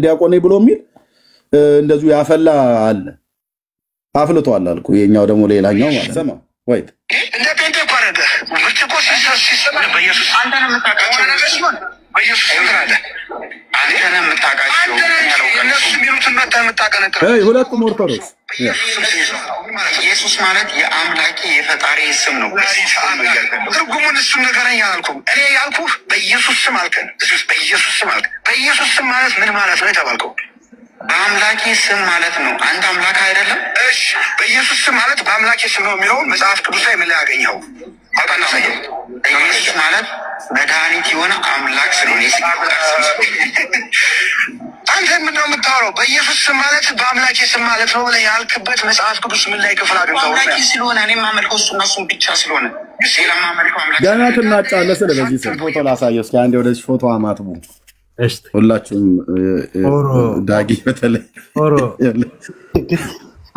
ዲያቆን ነኝ ብሎ የሚል እንደዚሁ ያፈላ አለ አፍልቷል አልኩ የኛው ደግሞ ሌላኛው ማለት ሰማ ወይ እንደ ጴንጤ እኮ አረገ ብርጭቆ ሲሰማ በኢየሱስ አንተ ነው የምታውቃቸው በኢየሱስ ስራለ አንተ ነው የምታውቃቸው እነሱ የሚሉትን መጣ የምታቀነቅር ሁለቱም ኦርቶዶክስ ኢየሱስ ማለት የአምላኬ የፈጣሪ ስም ነው። ትርጉሙን እሱ ነገረኛ አልኩም እኔ ያልኩህ በኢየሱስ ስም አልከን በኢየሱስ ስም አልከን በኢየሱስ ስም ማለት ምን ማለት ነው የተባልከው? በአምላኬ ስም ማለት ነው። አንተ አምላክ አይደለም? እሺ በኢየሱስ ስም ማለት በአምላኬ ስም ነው የሚለውን መጽሐፍ ቅዱስ ላይ ምን ላይ ያገኘኸው? አውጣና ሳየው። ኢየሱስ ማለት መድኃኒት የሆነ አምላክ ስለሆነ አንተ ምን ነው የምታወራው? በኢየሱስ ስም ማለት በአምላኬ ስም ማለት ነው ብለህ ያልክበት መጽሐፍ ቅዱስ ምን ላይ ክፍል አግኝተኸው? አምላኬ ስለሆነ እኔ የማመልከው እሱና እሱን ብቻ ስለሆነ ስለማመልከው አምላክ ገና ትናጫለህ። ስለዚህ ፎቶ ላሳየው እስኪ አንዴ ወደዚህ ፎቶ አማትቡ ሁላችሁም ዳጊ በተለይ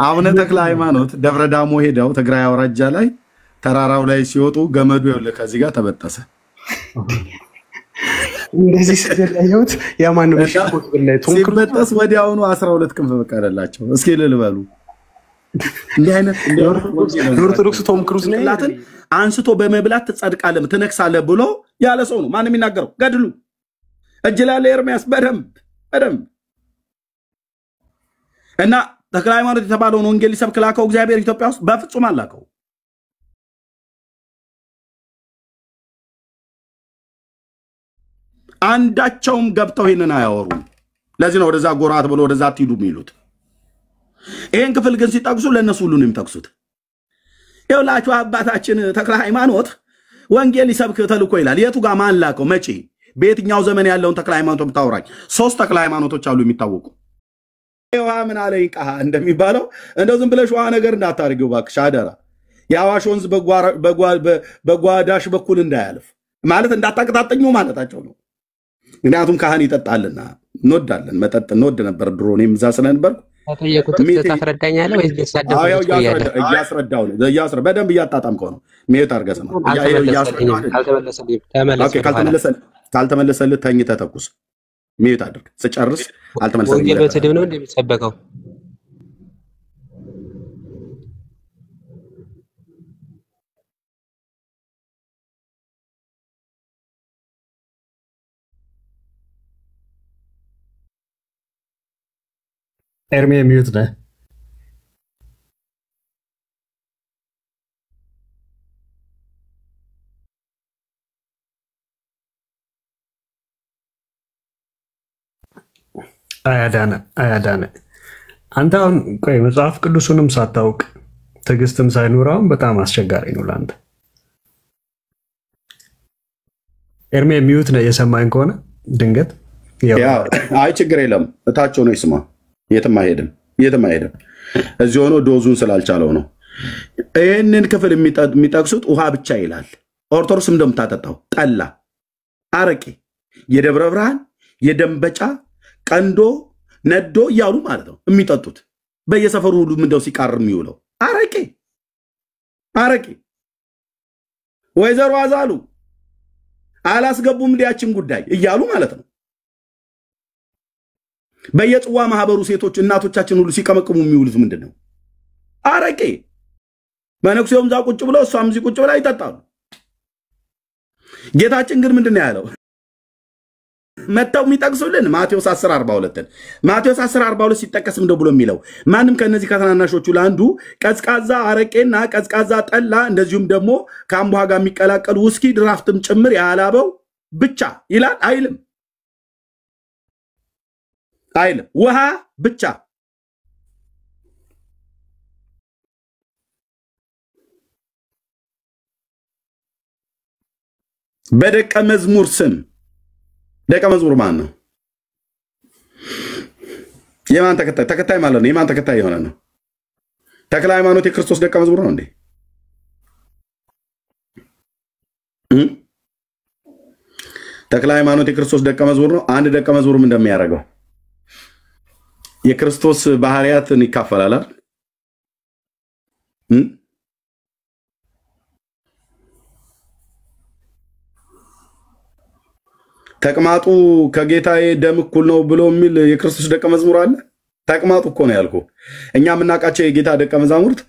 አቡነ ተክለ ሃይማኖት ደብረ ዳሞ ሄደው ትግራይ አውራጃ ላይ ተራራው ላይ ሲወጡ ገመዱ ይኸውልህ ከዚህ ጋር ተበጠሰ። እንደዚህ ስለያዩት ያማን ነው ሲበጠስ ወዲያውኑ 12 ክንፍ በቀረላቸው። እስኪ ልልበሉ እንዲህ አይነት ኦርቶዶክስ ቶም ክሩዝ ነው አንስቶ በመብላት ትጸድቃለህ ትነክሳለህ ብሎ ያለ ሰው ነው ማንም የሚናገረው። ገድሉ እጅ ላይ ኤርሚያስ በደንብ እና ተክለ ሃይማኖት የተባለውን ወንጌል ሊሰብክ ላከው እግዚአብሔር ኢትዮጵያ ውስጥ በፍጹም አላከው። አንዳቸውም ገብተው ይሄንን አያወሩም። ለዚህ ነው ወደዛ ጎራት ብሎ ወደዛ አትሂዱ የሚሉት። ይሄን ክፍል ግን ሲጠቅሱ ለነሱ ሁሉ ነው የሚጠቅሱት። ይኸውላችሁ አባታችን ተክለ ሃይማኖት ወንጌል ሊሰብክ ተልኮ ይላል። የቱ ጋር ማን ላከው? መቼ? በየትኛው ዘመን ያለውን ተክለ ሃይማኖት ብታወራኝ 3 ተክለ ሃይማኖቶች አሉ የሚታወቁ። ውሃ ምን አለኝ ቃ እንደሚባለው እንደው ዝም ብለሽ ውሃ ነገር እንዳታርጊው ባክሽ አደራ። የአዋሽ ወንዝ በጓዳሽ በኩል እንዳያልፍ ማለት እንዳታቀጣጠኙ ማለታቸው ነው። ምክንያቱም ካህን ይጠጣልና እንወዳለን፣ መጠጥ እንወድ ነበር ድሮ። እኔም እዛ ስለነበርኩ ተጠየቁት ታስረዳኛለህ ወይስ ለሳደው እያስረዳው ነው በደንብ እያጣጣምከው ነው። ሜት አድርገህ ነው ካልተመለሰልህ ተኝተህ ተኩስ። ሜት አድርግ ስጨርስ አልተመለሰልኝ። ወንጌል በስድብ ነው እንደሚሰበከው ኤርሚ ሚዩት ነህ። አያዳነ አንተ አሁን ቆይ መጽሐፍ ቅዱሱንም ሳታውቅ ትዕግስትም ሳይኖር በጣም አስቸጋሪ ነው ለአንተ። ኤርሚ ሚዩት ነህ የሰማኝ ከሆነ ድንገት አይ ችግር የለም እታቸው ነው ይስማ። የትም አይሄድም እዚህ ሆኖ ዶዙን ስላልቻለው ነው። ይህንን ክፍል የሚጠቅሱት ውሃ ብቻ ይላል። ኦርቶዶክስ እንደምታጠጣው ጠላ፣ አረቄ፣ የደብረ ብርሃን፣ የደንበጫ፣ ቀንዶ፣ ነዶ እያሉ ማለት ነው የሚጠጡት። በየሰፈሩ ሁሉ እንደው ሲቃር የሚውለው አረቄ። ወይዘሮ አዛሉ አላስገቡም ሊያችን ጉዳይ እያሉ ማለት ነው። በየጽዋ ማህበሩ ሴቶች እናቶቻችን ሁሉ ሲቀመቅሙ የሚውሉት ምንድነው? አረቄ። መነኩሴውም ዛ ቁጭ ብለው እሷም እዚህ ቁጭ ብላ ይጠጣሉ። ጌታችን ግን ምንድነው ያለው? መጣው የሚጠቅሱልን ማቴዎስ 10:42 ማቴዎስ 10:42 ሲጠቀስ እንደው ብሎ የሚለው ማንም ከነዚህ ከተናናሾቹ ለአንዱ ቀዝቃዛ አረቄና ቀዝቃዛ ጠላ እንደዚሁም ደግሞ ከአምቧ ጋር የሚቀላቀሉ ውስኪ ድራፍትም ጭምር ያላበው ብቻ ይላል አይልም። ውሃ ብቻ። በደቀ መዝሙር ስም ደቀ መዝሙር ማን ነው? የማን ተከታይ ማለት ነው? የማን ተከታይ የሆነ ነው? ተክለ ሃይማኖት የክርስቶስ ደቀ መዝሙር ነው እንዴ? ተክለ ሃይማኖት የክርስቶስ ደቀ መዝሙር ነው። አንድ ደቀ መዝሙርም እንደሚያደርገው የክርስቶስ ባህሪያትን ይካፈላል አይደል? ተቅማጡ ከጌታዬ ደም እኩል ነው ብሎ የሚል የክርስቶስ ደቀ መዝሙር አለ? ተቅማጡ እኮ ነው ያልኩህ። እኛ የምናውቃቸው የጌታ ደቀ መዛሙርት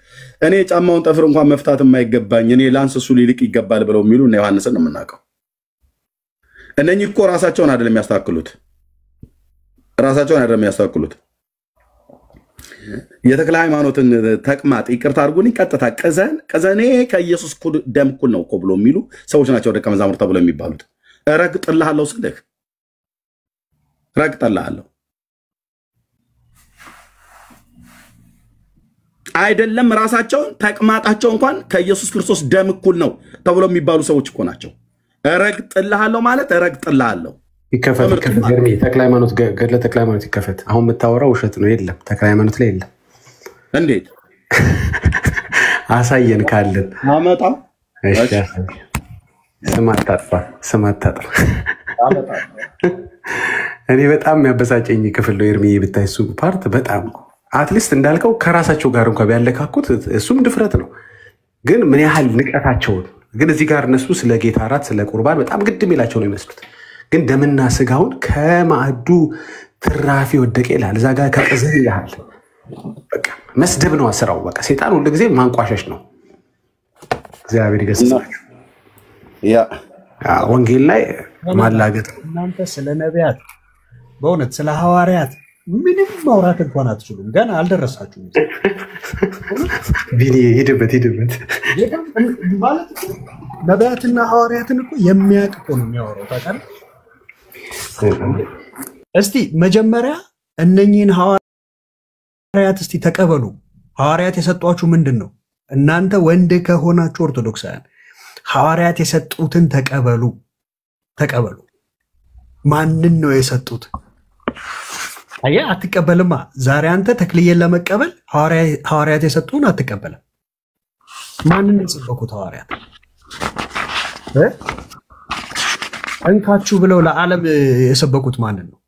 እኔ ጫማውን ጠፍር እንኳን መፍታት የማይገባኝ እኔ ላንስ እሱ ሊልቅ ይገባል ብለው የሚሉ እና ዮሐንስን ነው የምናውቀው። እነኚህ እኮ ራሳቸውን አይደለም የሚያስተካክሉት፣ ራሳቸውን አይደለም የሚያስተካክሉት። የተክለ ሃይማኖትን ተቅማጥ ይቅርታ አድርጉልኝ፣ ቀጥታ ቀዘኔ ከኢየሱስ ደም እኩል ነው እኮ ብሎ የሚሉ ሰዎች ናቸው ደቀ መዛሙርት ተብሎ የሚባሉት። ረግጥልሃለሁ ስልህ ረግጥልሃለሁ አይደለም። ራሳቸውን ተቅማጣቸው እንኳን ከኢየሱስ ክርስቶስ ደም እኩል ነው ተብሎ የሚባሉ ሰዎች እኮ ናቸው። ረግጥልሃለሁ ማለት ረግጥልሃለሁ። ይከፈት ተክለ ሃይማኖት ገድለ ተክለ ሃይማኖት ይከፈት። አሁን የምታወራው ውሸት ነው። የለም ተክለ ሃይማኖት ላይ የለም። እንዴት አሳየን ካለን አመጣ። እሺ ስም አታጥፋ። እኔ በጣም የሚያበሳጨኝ ክፍል ነው ኤርሚዬ፣ ብታይ እሱ ፓርት በጣም አትሊስት እንዳልከው ከራሳቸው ጋር እንኳን ቢያለካኩት እሱም ድፍረት ነው። ግን ምን ያህል ንቀታቸውን ግን እዚህ ጋር እነሱ ስለ ጌታ እራት ስለ ቁርባን በጣም ግድ የሚላቸው ነው ይመስሉት። ግን ደምና ስጋውን ከማዕዱ ትራፊ ወደቀ ይላል። እዛ ጋር ከቀዘን ይልሃል። በቃ መስደብ ነው ስራው። በቃ ሰይጣን ሁሉ ጊዜ ማንቋሸሽ ነው። እግዚአብሔር ይገስጻችሁ። ያ ወንጌል ላይ ማላገጥ። እናንተ ስለ ነቢያት በእውነት ስለ ሐዋርያት ምንም ማውራት እንኳን አትችሉም። ገና አልደረሳችሁም። ቢኒ ሂድበት ማለት ነቢያትና ሐዋርያትን እኮ የሚያውቅ እኮ ነው የሚያወራው። ታውቃለህ? እስቲ መጀመሪያ እነኚህን ሐዋርያት እስቲ ተቀበሉ። ሐዋርያት የሰጧችሁ ምንድን ነው? እናንተ ወንድ ከሆናችሁ ኦርቶዶክሳውያን ሐዋርያት የሰጡትን ተቀበሉ። ማንን ነው የሰጡት? አየህ፣ አትቀበልማ። ዛሬ አንተ ተክልዬን ለመቀበል ሐዋርያት የሰጡን አትቀበልም። ማንን የሰበኩት ሐዋርያት? እንካችሁ ብለው ለዓለም የሰበኩት ማንን ነው?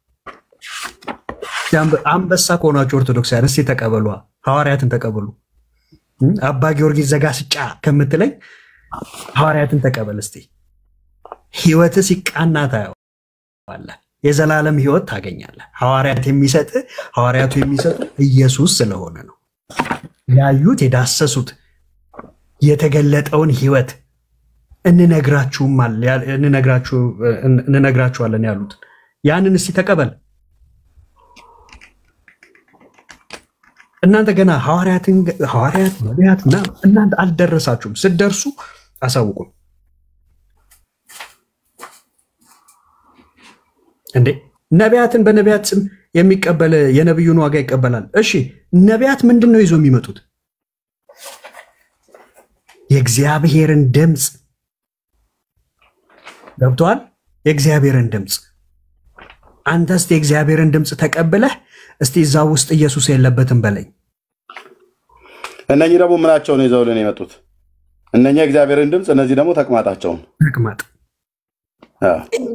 አንበሳ ከሆናችሁ ኦርቶዶክሳውያን እስቲ ተቀበሉ፣ ሐዋርያትን ተቀበሉ። አባ ጊዮርጊስ ዘጋስጫ ከምትለኝ ሐዋርያትን ተቀበል እስቲ። ህይወትህ ሲቃና ታየዋለህ። የዘላለም ህይወት ታገኛለህ። ሐዋርያቱ የሚሰጡ ኢየሱስ ስለሆነ ነው። ያዩት የዳሰሱት የተገለጠውን ህይወት እንነግራችኋለን ያሉት ያንን እስቲ ተቀበል። እናንተ ገና ሐዋርያት ነቢያትና እናንተ አልደረሳችሁም። ስትደርሱ አሳውቁም። እንዴ ነቢያትን በነቢያት ስም የሚቀበል የነብዩን ዋጋ ይቀበላል። እሺ ነቢያት ምንድን ነው ይዞ የሚመጡት? የእግዚአብሔርን ድምፅ። ገብቶሃል? የእግዚአብሔርን ድምፅ። አንተ እስቲ የእግዚአብሔርን ድምፅ ተቀብለህ እስቲ እዛ ውስጥ ኢየሱስ የለበትም በለኝ። እነኚህ ደግሞ ምናቸውን ይዘውልን የመጡት? እነኛ የእግዚአብሔርን ድምፅ፣ እነዚህ ደግሞ ተቅማጣቸውን። ተቅማጥ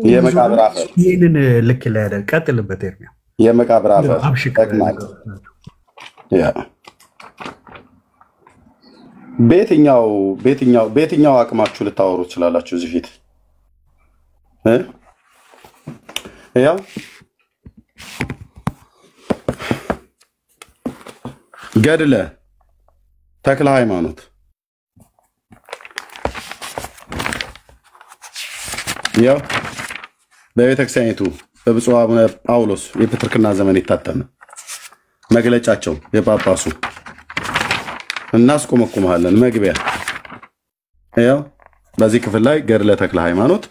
የመቃብር አፈር። ይህንን ልክ ላይ ያደርግ። ቀጥልበት ኤርሚያ። የመቃብር አፈር ተቅማጥ። በየትኛው አቅማችሁ ልታወሩ ትችላላችሁ? እዚህ ፊት ያው ገድለ ተክለ ሃይማኖት ያው በቤተክርስቲያኒቱ በብፁዕ አቡነ ጳውሎስ የፕትርክና ዘመን የታተመ መግለጫቸው የጳጳሱ እናስቆመቁመሃለን። መግቢያ ያው በዚህ ክፍል ላይ ገድለ ተክለ ሃይማኖት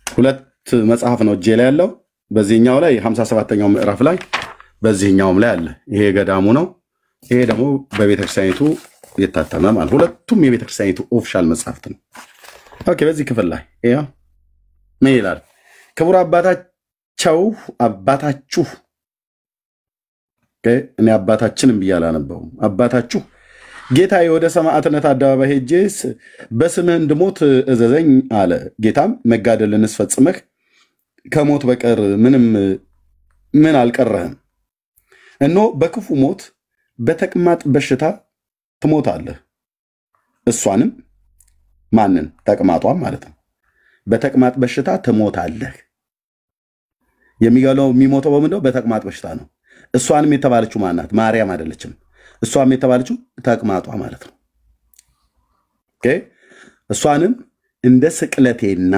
ሁለት መጽሐፍ ነው እጄ ላይ ያለው። በዚህኛው ላይ 57ኛው ምዕራፍ ላይ በዚህኛውም ላይ አለ። ይሄ ገዳሙ ነው፣ ይሄ ደግሞ በቤተክርስቲያኒቱ የታተመ ማለት ሁለቱም የቤተክርስቲያኒቱ ኦፊሻል መጽሐፍት ነው። ኦኬ በዚህ ክፍል ላይ ያው ምን ይላል? ክቡር አባታችሁ እኔ አባታችንም ብያለሁ አነበው። አባታችሁ ጌታዬ ወደ ሰማዕትነት አደባባይ ሄጄ በስምህ እንድሞት እዘዘኝ አለ። ጌታም መጋደልንስ ፈጽመህ ከሞት በቀር ምን አልቀረህም። እነሆ በክፉ ሞት በተቅማጥ በሽታ ትሞታለህ። እሷንም ማንን? ተቅማጧን ማለት ነው። በተቅማጥ በሽታ ትሞታለህ። የሚሞተው በምንድነው? በተቅማጥ በሽታ ነው። እሷንም የተባለችው ማናት? ማርያም አይደለችም። እሷም የተባለችው ተቅማጧ ማለት ነው። ኦኬ እሷንም እንደ ስቅለቴና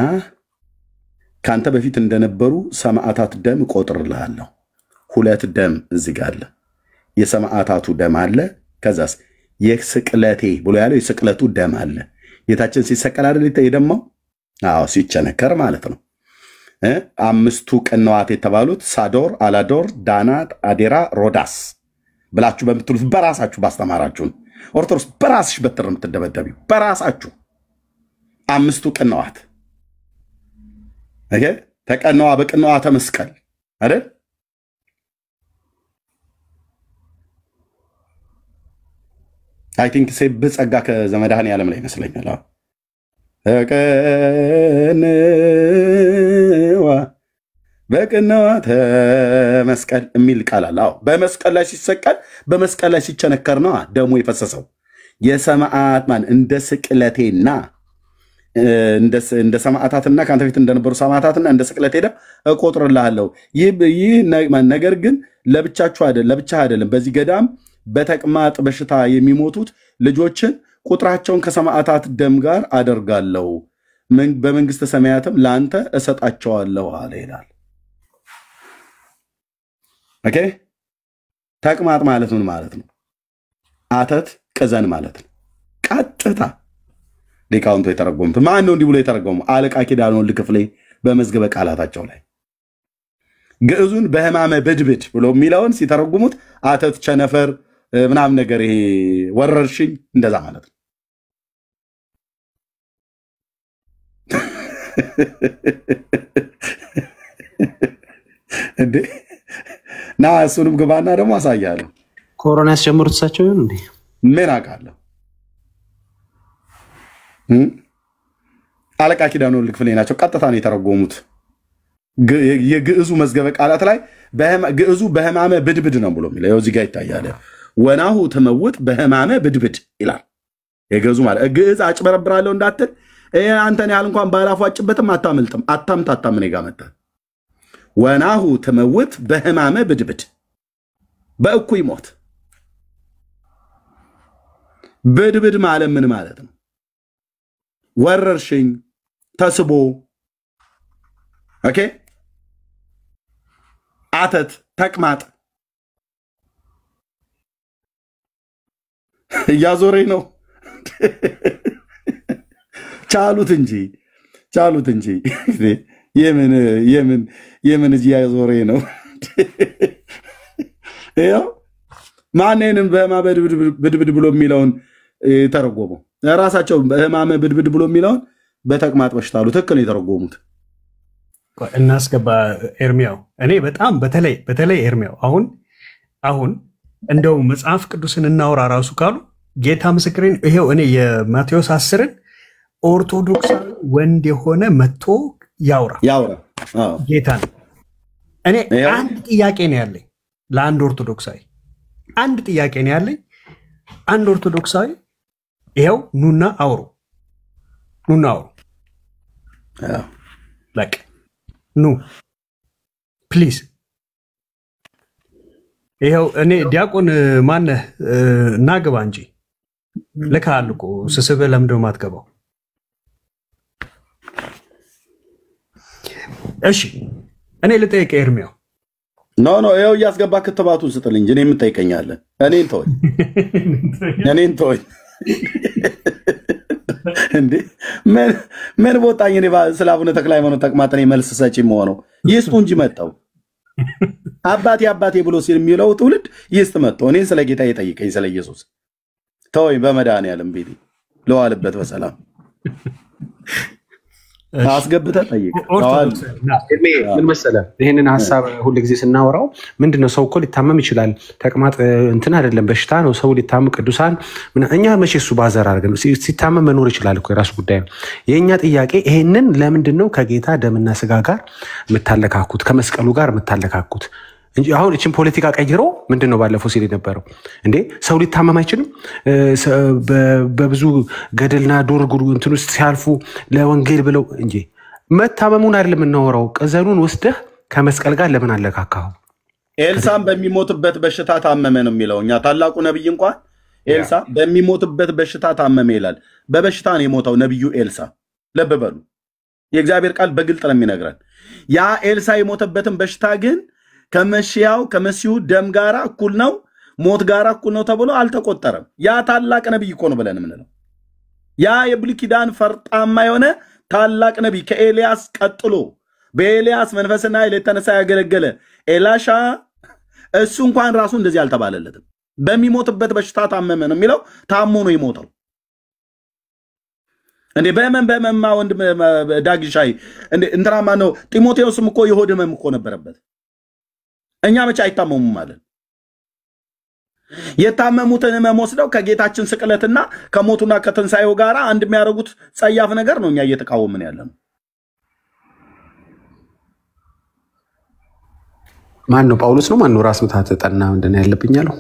ካንተ በፊት እንደነበሩ ሰማዕታት ደም ቆጥርልሃለሁ። 2 ደም እዚህ ጋር አለ። የሰማዕታቱ ደም አለ። ከዛስ የስቅለቴ ብሎ ያለው የስቅለቱ ደም አለ። ጌታችን ሲሰቀል አይደል የደማው? አዎ ሲቸነከር ማለት ነው። 5 ቅንዋት የተባሉት ሳዶር፣ አላዶር፣ ዳናት፣ አዴራ፣ ሮዳስ ብላችሁ በምትሉት በራሳችሁ ባስተማራችሁን ኦርቶዶክስ በራስሽ በትር የምትደበደቢው በራሳችሁ 5 ቅንዋት ኦኬ ተቀነዋ በቅንዋ ተመስቀል አይደል? አይ ቲንክ በጸጋ ከዘመዳህን ያለም ላይ ይመስለኛል። ተቀነዋ በቅንዋ ተመስቀል የሚል ቃል አለ። አዎ በመስቀል ላይ ሲሰቀል በመስቀል ላይ ሲቸነከር ነው ደሙ የፈሰሰው። የሰማዕት ማን እንደ ስቅለቴና እንደ ሰማዕታትና ካንተ ፊት እንደነበሩ ሰማዕታትና እንደ ስቅለቴ ደም እቆጥርልሃለሁ። ይህ ነገር ግን ለብቻችሁ አይደለም። በዚህ ገዳም በተቅማጥ በሽታ የሚሞቱት ልጆችን ቁጥራቸውን ከሰማዕታት ደም ጋር አደርጋለሁ፣ በመንግስተ ሰማያትም ለአንተ እሰጣቸዋለሁ አለ ይላል። ኦኬ ተቅማጥ ማለት ምን ማለት ነው? አተት ቅዘን ማለት ነው። ቀጥታ ሊቃውንቱ የተረጎሙት ማን ነው? እንዲህ ብሎ የተረጎመው አለቃ ኪዳነ ወልድ ክፍሌ በመዝገበ ቃላታቸው ላይ ግዕዙን በህማመ ብድብድ ብሎ የሚለውን ሲተረጉሙት አተት ቸነፈር ምናምን ነገር ይሄ ወረርሽኝ እንደዛ ማለት ነው። እንዴ ና እሱንም ግባና ደግሞ አሳያለሁ። ኮሮና ያስጀምሩት እሳቸው ይሁን እንዴ? ምን አውቃለሁ። አለቃ ኪዳነ ወልድ ክፍሌ ናቸው። ቀጥታ ነው የተረጎሙት። የግዕዙ መዝገበ ቃላት ላይ ግዕዙ በህማመ ብድብድ ነው ብሎ የሚለው እዚህ ጋር ይታያል። ወናሁ ትመውት በህማመ ብድብድ ይላል የግዕዙ ማለት። ግዕዝ አጭበረብራለሁ እንዳትል አንተን ያህል እንኳን ባላፏጭበትም አታመልጥም። አታምታታም እኔ ጋር መጣ። ወናሁ ትመውት በህማመ ብድብድ በእኩይ ሞት። ብድብድ ማለት ምን ማለት ነው? ወረርሽኝ ተስቦ ኦኬ አተት ተቅማጥ እያዞረኝ ነው። ቻሉት እንጂ የምን እያዞረኝ ነው። ያው ማንንም በህማመ ብድብድ ብሎ የሚለውን ተረጎመው ራሳቸው። በህማመ ብድብድ ብሎ የሚለውን በተቅማጥ በሽታ አሉ። ትክክል ነው የተረጎሙት። እናስገባ ኤርሚያው። እኔ በጣም በተለይ ኤርሚያው አሁን እንደው መጽሐፍ ቅዱስን እናውራ ራሱ ካሉ ጌታ ምስክሬን ይሄው እኔ የማቴዎስ 10ን ኦርቶዶክስ ወንድ የሆነ መጥቶ ያውራ ጌታ ነው። እኔ አንድ ጥያቄ ነው ያለኝ ለአንድ ኦርቶዶክሳዊ፣ አንድ ጥያቄ ነው ያለኝ። አንድ ኦርቶዶክሳዊ ይሄው ኑና አውሩ በቃ ኑ ፕሊዝ። ይሄው እኔ ዲያቆን ማነህ እናግባ እንጂ ልካል እኮ ስስብህ ለምንድን ነው የማትገባው? እሺ እኔ ልጠይቅ ኤርሚያው። ኖ ይኸው እያስገባ ክትባቱን ስጥልኝ እንጂ እኔ የምጠይቀኛለን። እኔን ተወኝ እንዴ ምን ቦታኝ? እኔ ስለ አቡነ ተክለ ሃይማኖት ተቅማጥ እኔ መልስ ሰጪ መሆነው ይስጡ እንጂ መጣው አባቴ ብሎ ሲል የሚለው ትውልድ ይስጥ መጥቶ እኔን ስለ ጌታ እየጠይቀኝ ስለ ኢየሱስ ተወኝ። በመድኃኒዓለም ቤቴ ለዋልበት በሰላም አስገብተህ ጠይቅ። ምን መሰለህ ይሄንን ሐሳብ ሁሉ ጊዜ ስናወራው ምንድነው ሰው እኮ ሊታመም ይችላል። ተቅማጥ እንትን አይደለም በሽታ ነው። ሰው ሊታመም ቅዱሳን እኛ መቼ እሱ ባዘር አድርገን ሲታመም መኖር ይችላል እኮ የራሱ ጉዳይ ነው። የኛ ጥያቄ ይሄንን ለምንድነው ከጌታ ደምና ስጋ ጋር የምታለካኩት ከመስቀሉ ጋር የምታለካኩት እንጂ አሁን እቺን ፖለቲካ ቀይሮ ምንድነው ባለፈው ሲል የነበረው እንዴ ሰው ሊታመም አይችልም? በብዙ ገደልና ዱር እንትን ውስጥ ሲያልፉ ለወንጌል ብለው እንጂ መታመሙን አይደለም የምናወራው። ቅዘኑን ወስደህ ከመስቀል ጋር ለምን አለካካው? ኤልሳም በሚሞትበት በሽታ ታመመ ነው የሚለው። እኛ ታላቁ ነብይ እንኳን ኤልሳ በሚሞትበት በሽታ ታመመ ይላል። በበሽታ ነው የሞተው ነብዩ ኤልሳ። ልብ በሉ፣ የእግዚአብሔር ቃል በግልጥ ነው የሚነግረን። ያ ኤልሳ የሞተበትን በሽታ ግን ከመሲሁ ደም ጋራ እኩል ነው፣ ሞት ጋራ እኩል ነው ተብሎ አልተቆጠረም። ያ ታላቅ ነብይ እኮ ነው ብለን የምንለው። ያ የብሉይ ኪዳን ፈርጣማ የሆነ ታላቅ ነብይ ከኤልያስ ቀጥሎ በኤልያስ መንፈስና ኃይል የተነሳ ያገለገለ ኤላሻ፣ እሱ እንኳን ራሱ እንደዚህ አልተባለለትም። በሚሞትበት በሽታ ታመመ ነው የሚለው። ታሞ ነው የሞተው። እንዴ በመማ ወንድ ዳግሻይ እንዴ እንትራማ ነው። ጢሞቴዎስም እኮ የሆድ ህመም እኮ ነበረበት። እኛ መቼ አይታመሙም ማለት? የታመሙትን ህመም ወስደው ከጌታችን ስቅለትና ከሞቱና ከትንሳኤው ጋር አንድ የሚያደርጉት ጸያፍ ነገር ነው እኛ እየተቃወምን ያለነው። ማን ነው? ጳውሎስ ነው? ማን ነው? ራስ ምታት ጠና ምንድን ነው ያለብኝ አለው።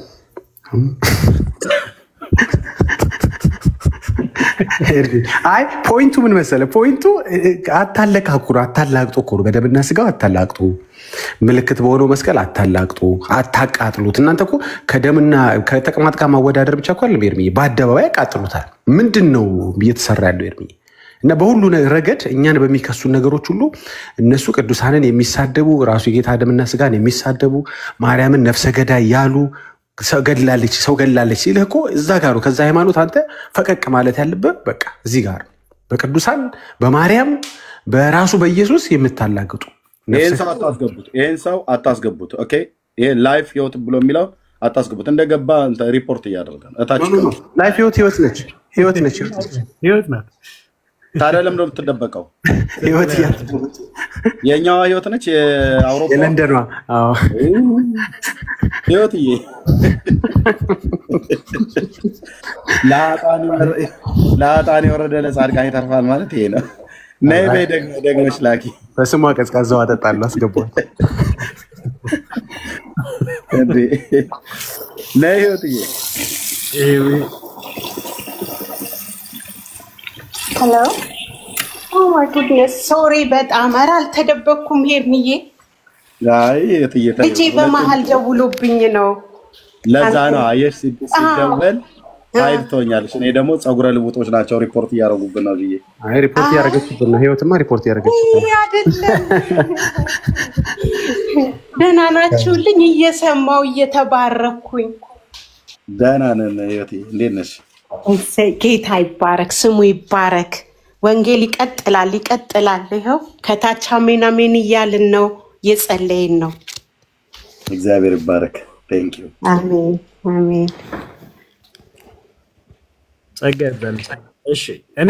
አይ ፖይንቱ ምን መሰለ? ፖይንቱ አታለካኩሩ፣ አታላቅጡ እኮ ነው። በደምና ስጋው አታላቅጡ፣ ምልክት በሆነው መስቀል አታላቅጡ፣ አታቃጥሉት። እናንተ እኮ ከደምና ከተቅማጥ ጋር ማወዳደር ብቻ እኮ አይደለም ኤርሚዬ፣ በአደባባይ ያቃጥሉታል። ምንድን ነው እየተሰራ ያለው ኤርሚዬ? እና በሁሉ ረገድ እኛን በሚከሱ ነገሮች ሁሉ እነሱ ቅዱሳንን የሚሳደቡ ራሱ የጌታ ደምና ስጋን የሚሳደቡ ማርያምን ነፍሰ ገዳይ ያሉ ሰው ገላለች ሲልህ እኮ እዛ ጋር ነው። ከዛ ሃይማኖት አንተ ፈቀቅ ማለት ያለብህ በቃ እዚህ ጋር በቅዱሳን በማርያም በራሱ በኢየሱስ የምታላግጡ ይሄን ሰው አታስገቡት። ኦኬ፣ ይሄ ላይፍ ህይወት ብሎ የሚለው አታስገቡት። እንደገባ ሪፖርት እያደረገን እታች ላይፍ ህይወት ነች። ታዲያ ለምን ነው የምትደበቀው? ህይወት የኛዋ ህይወት ነች። የአውሮፓ የለንደኗ ህይወትዬ ለአጣን የወረደ ለጻድቃን ይተርፋል ማለት ይሄ ነው። ነይ በይ ደግመሽ ላኪ። በስሟ ቀዝቃዛው አጠጣለሁ አስገቧት። ነይ ህይወትዬ። ሄሎ ኦ ማይ ጉድነስ ሶሪ በጣም ኧረ አልተደበኩም ሄርሚዬ። ልጄ በመሀል ደውሎብኝ ነው። ለዛ ነው አየሽ ሲደወል አይቶኛልሽ። እኔ ደግሞ ፀጉረ ልውጦች ናቸው ሪፖርት እያደረጉብን ነው ብዬ። አይ ሪፖርት እያደረገችብን ነው ህይወትማ ሪፖርት እያደረገችብን አይደለም። ደህና ናችሁልኝ? እየሰማው እየተባረኩኝ። ደህና ነን ህይወቴ፣ እንዴት ነሽ? ጌታ ይባረክ፣ ስሙ ይባረክ። ወንጌል ይቀጥላል። ይኸው ከታች አሜን አሜን እያልን ነው፣ የጸለይን ነው። እግዚአብሔር ይባረክ። ቴንክ ዩ። አሜን አሜን። ጸጋ ይበል። እሺ እኔ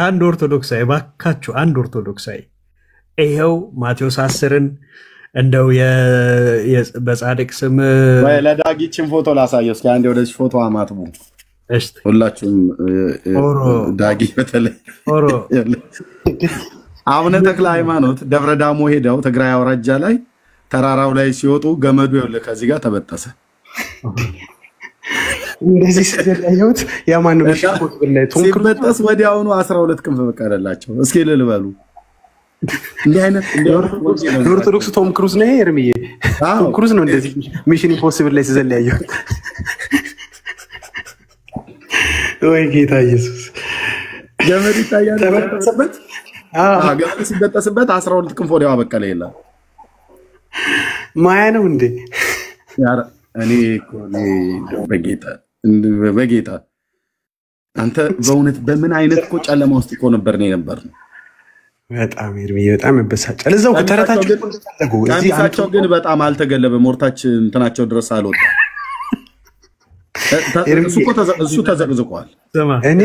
አንድ ኦርቶዶክሳዊ ባካችሁ፣ አንድ ኦርቶዶክሳዊ ይሄው ማቴዎስ 10ን እንደው በጻድቅ ስም ወይ ለዳጊችን ፎቶ ላሳየው እስኪ። አንዴ ወደዚህ ፎቶ አማትቡ ሁላችሁም። ዳጊ በተለይ አቡነ ተክለ ሃይማኖት ደብረ ዳሞ ሄደው ትግራይ አውራጃ ላይ ተራራው ላይ ሲወጡ ገመዱ ይኸውልህ ከዚህ ጋር ተበጠሰ። እንደዚህ ስለያዩት ያማን ነው ሲበጠስ ወዲያውኑ 12 ክንፍ በቀለላቸው። እስኪ ልልበሉ እንዲህ አይነት ኦርቶዶክስ ቶም ክሩዝ ነው ኤርሚዬ። ቶም ክሩዝ ነው እንደዚህ ሚሽን ኢምፖሲብል ላይ ስለያዩት። ወይ ጌታ ኢየሱስ ገመድ ይታያል ተበጠሰበት። ገመድ ሲበጠስበት 12 ክንፍ ወዲያው በቀለ ይላል። ማያ ነው እንዴ? ያረ እኔ በጌታ አንተ በእውነት በምን አይነት እኮ ጨለማ ውስጥ እኮ ነበር ነው የነበርነው። በጣም ኤርሚዬ በጣም ያበሳጫል። እዛው ተረታቸው ግን በጣም አልተገለበም። ሞርታችን እንትናቸው ድረስ አልወጣም። እሱ ተዘቅዝቋል። እኔ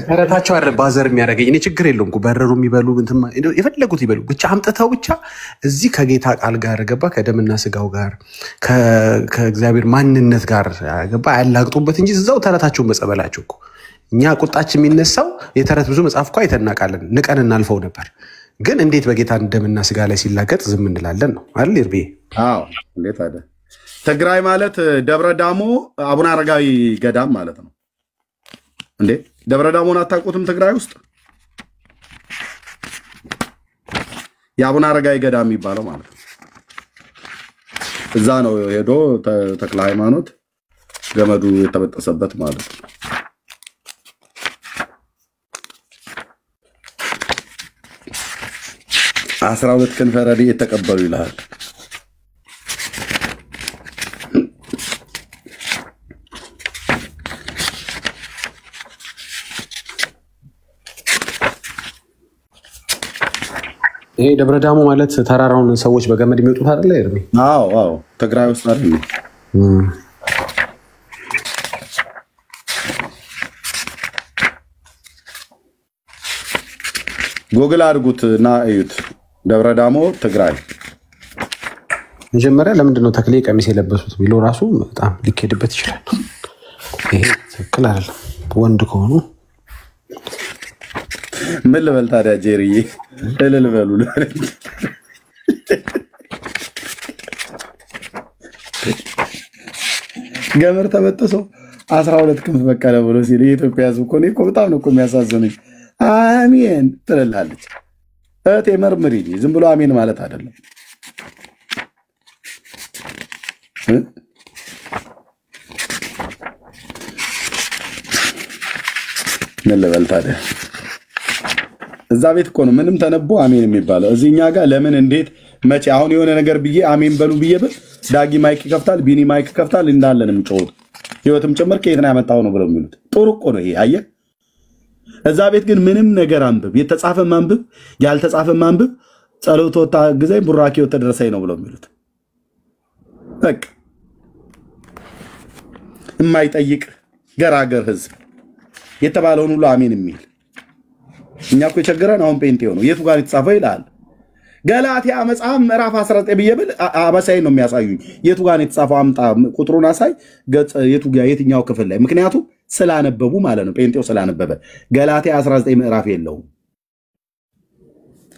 ተረታቸው አይደል ባዘር የሚያደርገኝ እኔ ችግር የለውም እኮ በረሩ የሚበሉ የፈለጉት ይበሉ ብቻ አምጥተው ብቻ እዚህ ከጌታ ቃል ጋር ገባ ከደምና ስጋው ጋር ከእግዚአብሔር ማንነት ጋር ገባ ያላግጡበት እንጂ እዛው ተረታቸውን መጸበላቸው እኮ እኛ ቁጣችን የሚነሳው የተረት ብዙ መጽሐፍ እኮ አይተናቃለን ንቀን እናልፈው ነበር። ግን እንዴት በጌታ ደምና ስጋ ላይ ሲላገጥ ዝም እንላለን ነው አይደል ይርቤ? አዎ እንዴት አለ። ትግራይ ማለት ደብረ ዳሞ አቡነ አረጋዊ ገዳም ማለት ነው እንዴ? ደብረ ዳሞን አታውቁትም? ትግራይ ውስጥ የአቡነ አረጋዊ ገዳም የሚባለው ማለት ነው። እዛ ነው ሄዶ ተክለ ሃይማኖት ገመዱ የተበጠሰበት ማለት ነው። 12 ክንፈ ረድኤት የተቀበሉ ይላል። ይሄ ደብረ ዳሞ ማለት ተራራውን ሰዎች በገመድ የሚወጡት አይደለ ኤርሚ? አዎ አዎ፣ ትግራይ ውስጥ አይደል? ጉግል አድርጉት እና እዩት። ደብረ ዳሞ ትግራይ። መጀመሪያ ለምንድን ነው ተክሌ ቀሚስ የለበሱት ቢለው ራሱ በጣም ሊኬድበት ይችላል። ይሄ ትክክል አይደለም። ወንድ ከሆኑ ምን ልበል ታዲያ? ጄሪዬ እልል በሉ። ገመድ ተበጥሶ 12 ክንፍ በቀለ ብሎ ሲል የኢትዮጵያ ሕዝብ እኮ በጣም ነው የሚያሳዝነኝ። አሜን ትላለች እህቴ፣ መርምሪ። ዝም ብሎ አሜን ማለት አይደለም። ምን ልበል ታዲያ? እዛ ቤት እኮ ነው ምንም ተነቦ አሜን የሚባለው። እዚህኛ ጋር ለምን እንዴት መቼ አሁን የሆነ ነገር ብዬ አሜን በሉ ብዬ ብል ዳጊ ማይክ ይከፍታል፣ ቢኒ ማይክ ይከፍታል፣ እንዳለንም ጮሁት ህይወትም ጭምር ከየት ነው ያመጣው ነው ብለው የሚሉት። ጥሩ እኮ ነው ይሄ። አየህ፣ እዛ ቤት ግን ምንም ነገር አንብብ፣ የተጻፈ ማንብብ፣ ያልተጻፈ ማንብብ፣ ጸሎት ወጣ ጊዜ ቡራኪው ተደረሰኝ ነው ብለው የሚሉት። በቃ የማይጠይቅ ገራገር ህዝብ የተባለውን ሁሉ አሜን የሚል። እኛ እኮ የቸገረን አሁን ጴንጤው ነው። የቱ ጋር የተጻፈው ይላል ገላትያ መጽሐፍ ምዕራፍ 19 ብዬ ብል አበሳይ ነው የሚያሳዩኝ። የቱ ጋር የተጻፈው አምጣ፣ ቁጥሩን አሳይ፣ ገጽ የቱ ጋር የትኛው ክፍል ላይ? ምክንያቱም ስላነበቡ ማለት ነው። ጴንጤው ስላነበበ ገላትያ 19 ምዕራፍ የለውም።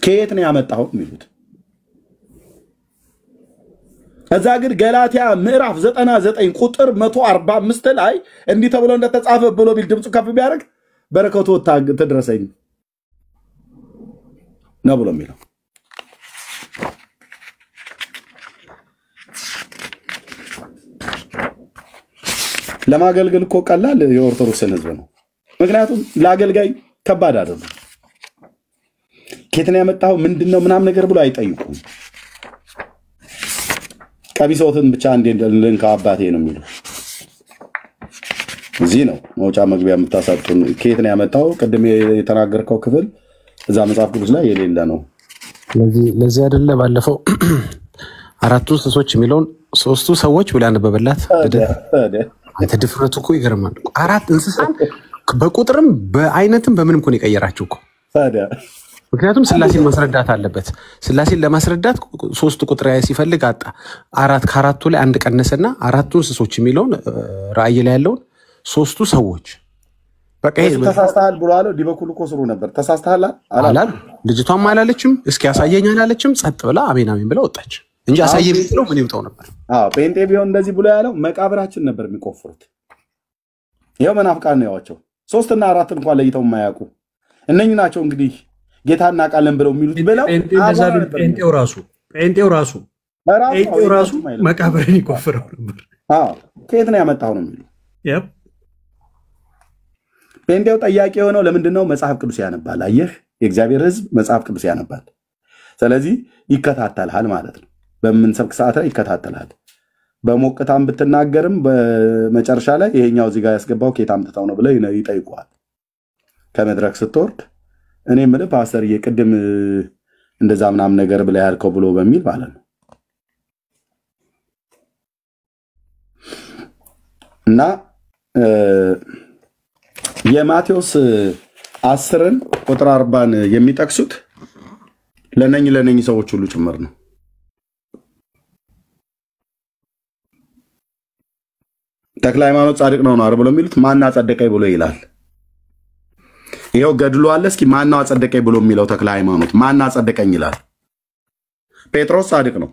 ከየት ነው ያመጣው የሚሉት። እዛ ግን ገላትያ ምዕራፍ 99 ቁጥር 145 ላይ እንዲህ ተብሎ እንደተጻፈ ብሎ ቢል ድምፁ ከፍ ቢያደርግ በረከቱ ትድረሰኝ ነው ብሎ የሚለው። ለማገልገል እኮ ቀላል የኦርቶዶክስን ህዝብ ነው። ምክንያቱም ለአገልጋይ ከባድ አይደለም። ከየት ነው ያመጣው ምንድነው ምናምን ነገር ብሎ አይጠይቁም። ቀቢሶትን ብቻ እንደ ልንካ አባቴ ነው የሚለው። እዚህ ነው መውጫ መግቢያ የምታሳጡን። ከየት ነው ያመጣው? ቅድም የተናገርከው ክፍል እዛ መጽሐፍ ቅዱስ ላይ የሌለ ነው። ለዚህ አይደለ ባለፈው አራቱ እንስሶች የሚለውን ሶስቱ ሰዎች ብላ ነበበላት። አንተ ድፍረቱ እኮ ይገርማል። አራት እንስሳ በቁጥርም በአይነትም በምንም እኮ ነው የቀየራችሁ እኮ። ምክንያቱም ስላሴን ማስረዳት አለበት። ስላሴን ለማስረዳት ሶስት ቁጥር ሲፈልግ አጣ። ከአራቱ ላይ አንድ ቀነሰና አራቱ እንስሶች የሚለውን ራእይ ላይ ያለውን ሶስቱ ሰዎች በቃ ይሄ ተሳስተሃል ብሎ አለው። ዲበኩል እኮ ስሩ ነበር። ተሳስተሃል አላል። ልጅቷም አላለችም፣ እስኪ አሳየኝ አላለችም። ጸጥ ብላ አሜን አሜን ብላ ወጣች እንጂ አሳየኝ ብለው ምን ይውጣው ነበር? አዎ ጴንጤ ቢሆን እንደዚህ ብሎ ያለው መቃብራችን ነበር የሚቆፍሩት። ይሄው መናፍቃን ነው ያዋቸው። 3 እና 4 እንኳን ለይተው የማያውቁ እነኚህ ናቸው እንግዲህ ጌታ እናውቃለን ብለው የሚሉት ብለው ጴንጤው ራሱ መቃብርን ይቆፍረው ነበር። አዎ ከየት ነው ያመጣው ነው የሚሉ። ጴንጤው ጠያቂ የሆነው ለምንድነው? መጽሐፍ ቅዱስ ያነባል። አየህ፣ የእግዚአብሔር ሕዝብ መጽሐፍ ቅዱስ ያነባል። ስለዚህ ይከታተልሃል ማለት ነው። በምንሰብክ ሰዓት ላይ ይከታተልሃል። በሞቅታም ብትናገርም በመጨረሻ ላይ ይሄኛው እዚህ ጋር ያስገባው ከየት አምጥተው ነው ብለው ይጠይቁሃል። ከመድረክ ስትወርድ እኔ የምልህ ፓስተርዬ ቅድም እንደዛ ምናምን ነገር ብላ ያልከው ብሎ በሚል ማለት ነው። እና የማቴዎስ 10 ቁጥር 40 የሚጠቅሱት ለነኝ ሰዎች ሁሉ ጭምር ነው። ተክለ ሃይማኖት ጻድቅ ነው ነው ብሎ የሚሉት ማን አጸደቀኝ ብሎ ይላል። ይሄው ገድሎ አለ። እስኪ ማን ነው አጸደቀኝ ብሎ የሚለው? ተክለ ሃይማኖት ማን አጸደቀኝ ይላል? ጴጥሮስ ጻድቅ ነው።